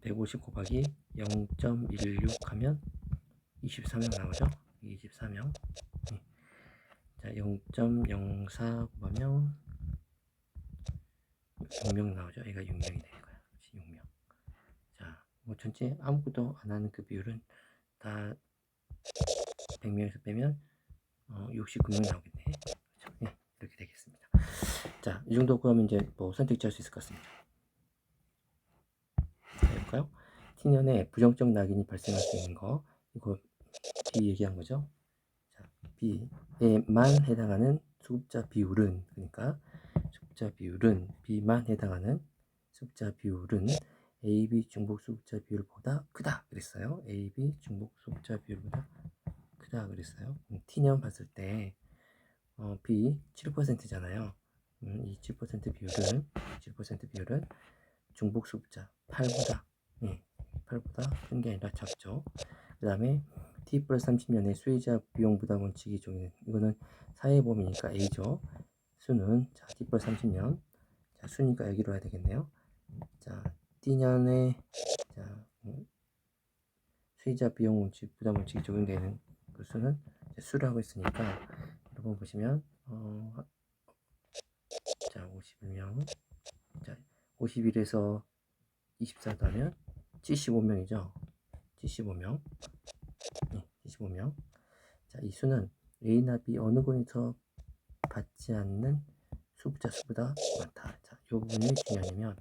150 곱하기 0.16 하면 24명 나오죠. 24명. 자, 0.04 곱하면 6명 나오죠. 얘가 6명이 되는 거야. 6명. 자, 뭐 전체 아무것도 안 하는 그 비율은 다 100명에서 빼면 69명 나오겠네. 그렇죠? 네, 이렇게 되겠습니다. 자, 이 정도 그러면 이제 뭐 선택지 할 수 있을 것 같습니다. 해볼까요? T년에 부정적 낙인이 발생할 수 있는 거, 이거 B 얘기한 거죠. 자, B에만 해당하는 수급자 비율은, 그러니까 수급자 비율은 B만 해당하는 수급자 비율은 AB 중복 수급자 비율보다 크다 그랬어요. AB 중복 수급자 비율보다 크다 그랬어요. T년 봤을 때 B 7%잖아요. 이 7% 비율은 중복 수급자 8보다 8보다 큰 게 아니라 작죠. 그 다음에 T 플러스 30년의 수혜자 비용 부담 원칙이 적용. 이거는 사회보험이니까 A죠. 수는, 자, T 플러스 30년. 자, 수니까 여기로 해야 되겠네요. 자, T년에, 자, 수혜자 비용 원칙, 부담 원칙이 적용되는 그 수는 수라고 했으니까, 여러분 보시면, 자, 51명. 자, 51에서 24도 하면 75명이죠. 75명. 75명. 자, 이 수는 A나 B 어느 곳에서 받지 않는 수급자 수보다 많다. 자, 이 부분이 중요하냐면,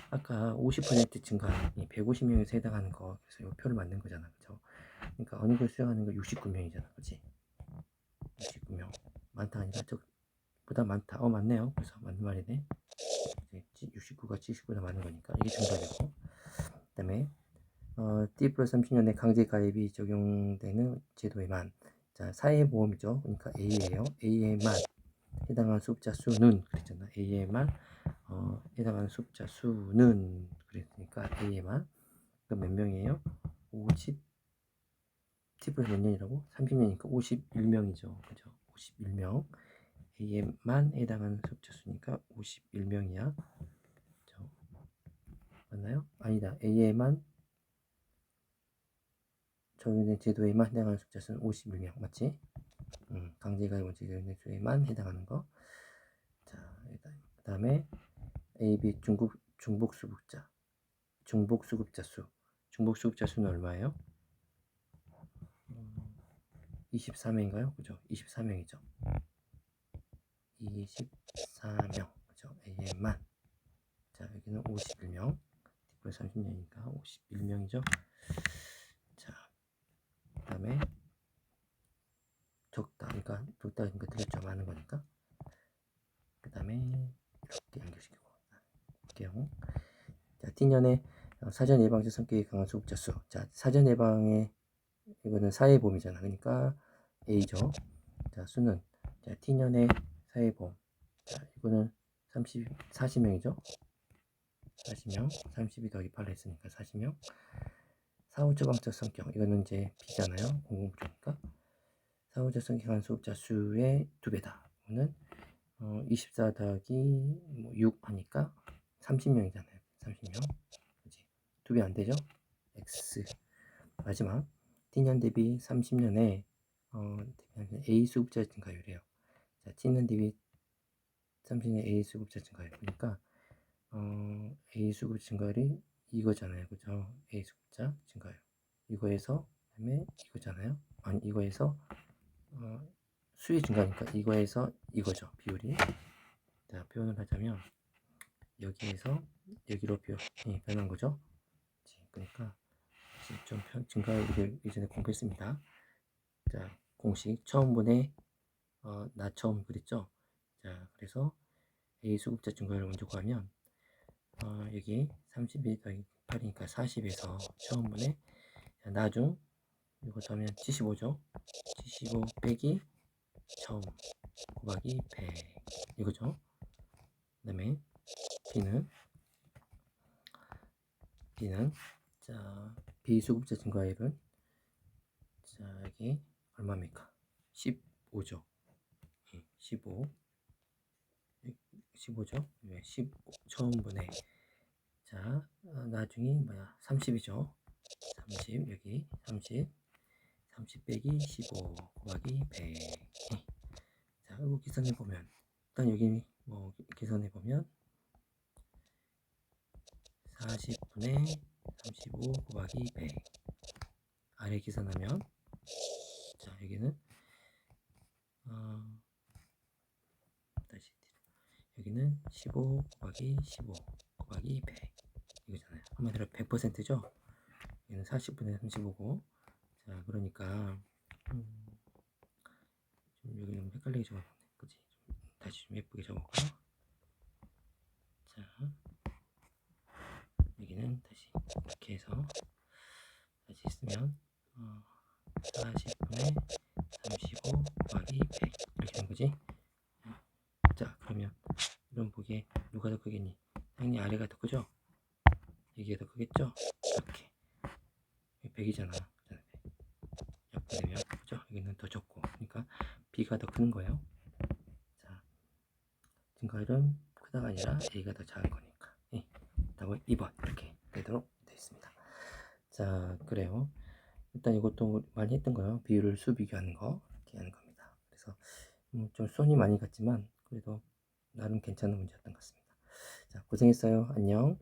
아까 50% 증가, 150명에서 해당하는 거, 그래서 이 표를 만든 거잖아. 그죠? 그러니까 어느 곳에 수용하는 거 69명이잖아. 그치? 69명. 많다 아니라 보다 많다. 맞네요. 그래서 맞는 말이네. 69가 79보다 많은 거니까 이게 정답이고, 그 다음에 T 플러스 30년에 강제 가입이 적용되는 제도에만, 자, 사회보험이죠. 그러니까 A예요. A에만 해당하는 수급자 수는 그랬잖아. A에만 해당하는 수급자 수는 그랬으니까 A에만. 그럼 몇 명이에요? 50 T 플러스 몇 년이라고? 30년이니까 51명이죠. 그죠? 51명. A에만 해당하는 수급자 수니까 51명이야. 그죠? 맞나요? 아니다. A에만 적용된 제도에만 해당하는 수급자 수는 51명. 맞지? 강제가입 원칙에 적용된 수에만 해당하는 거. 자, 그 다음에 AB 중복 수급자. 중복 수급자 수. 중복 수급자 수는 얼마예요? 24명인가요? 그죠? 24명이죠. 24명. 그죠? A에만. 자, 여기는 51명. 디폴 30년이니까 51명이죠. 자, 그 다음에 적다. 그러니까 적다니까 틀렸죠. 많은 거니까. 그 다음에 이렇게 연결시키고 볼게요. 자, T년의 사전 예방제 성격이 강한 수급자 수. 자, 사전 예방에 이거는 사회보험이잖아. 그러니까 A죠. 자, 수는 자, T년의 사회보험. 자, 이거는 40명이죠. 40명. 32 더하기 8 했으니까 40명. 사후 처방적 성격. 이거는 이제 B잖아요. 공공부조니까. 사후 처방적 강한 수급자 수의 2배다. 이거는 24 더하기 6 하니까 30명이잖아요. 30명. 그치? 2배 안 되죠? X. 마지막. T년 대비 30년에 A 수급자 증가율이에요. 자, T년 대비 30년에 A 수급자 증가율. 그러니까 A 수급 증가율이 이거잖아요. 그죠? A 수급자 증가율. 이거에서 그다음에 이거잖아요. 아니 이거에서 수의 증가니까 이거에서 이거죠. 비율이. 자, 표현을 하자면 여기에서 여기로 변한 거죠. 그러니까 좀 증가율을 이전에 공부했습니다. 자, 공식 처음분의 나 처음 그랬죠. 자, 그래서 A 수급자 증가율을 먼저 구하면 여기 32 더하기 8이니까 40에서 처음분의 나중 이거 더하면 75죠. 75 빼기 처음 곱하기 100 이거죠. 그 다음에 B는 자 비수급자 증가율은 자 여기 얼마입니까? 15죠. 15죠. 15 처음분의 자 나중이 뭐야 30이죠. 30 여기 30 빼기 15 곱하기 100. 자 이거 계산해 보면 일단 여기 뭐 계산해 보면 40분의 35 곱하기 100 아래 계산하면 자 여기는 다시 여기는 15 곱하기 15 곱하기 100 이거잖아요. 한마디로 100%죠. 여기는 40분의 35고 자 그러니까 좀 여기 좀 헷갈리게 적어봤네. 그치? 좀 다시 좀 예쁘게 적어볼까요? 자 여기는 다시 이렇게 해서 다시 쓰면 40분의 35 곱하기 100 이렇게 되는 거지. 자 그러면 이런 보기에 누가 더 크겠니? 당연히 아래가 더 크죠? 이게 더 크겠죠? 이렇게 100이잖아. 약분되면 그죠? 여기는 더 적고 그러니까 B가 더 큰 거예요. 자 증가율은 크다가 아니라 A가 더 작은 거니까 답은 2번 이렇게 되도록 되어 있습니다. 자 그래요. 일단 이것도 많이 했던 거예요. 비율을 수 비교하는 거 이렇게 하는 겁니다. 그래서 좀 손이 많이 갔지만 그래도 나름 괜찮은 문제였던 것 같습니다. 자 고생했어요. 안녕.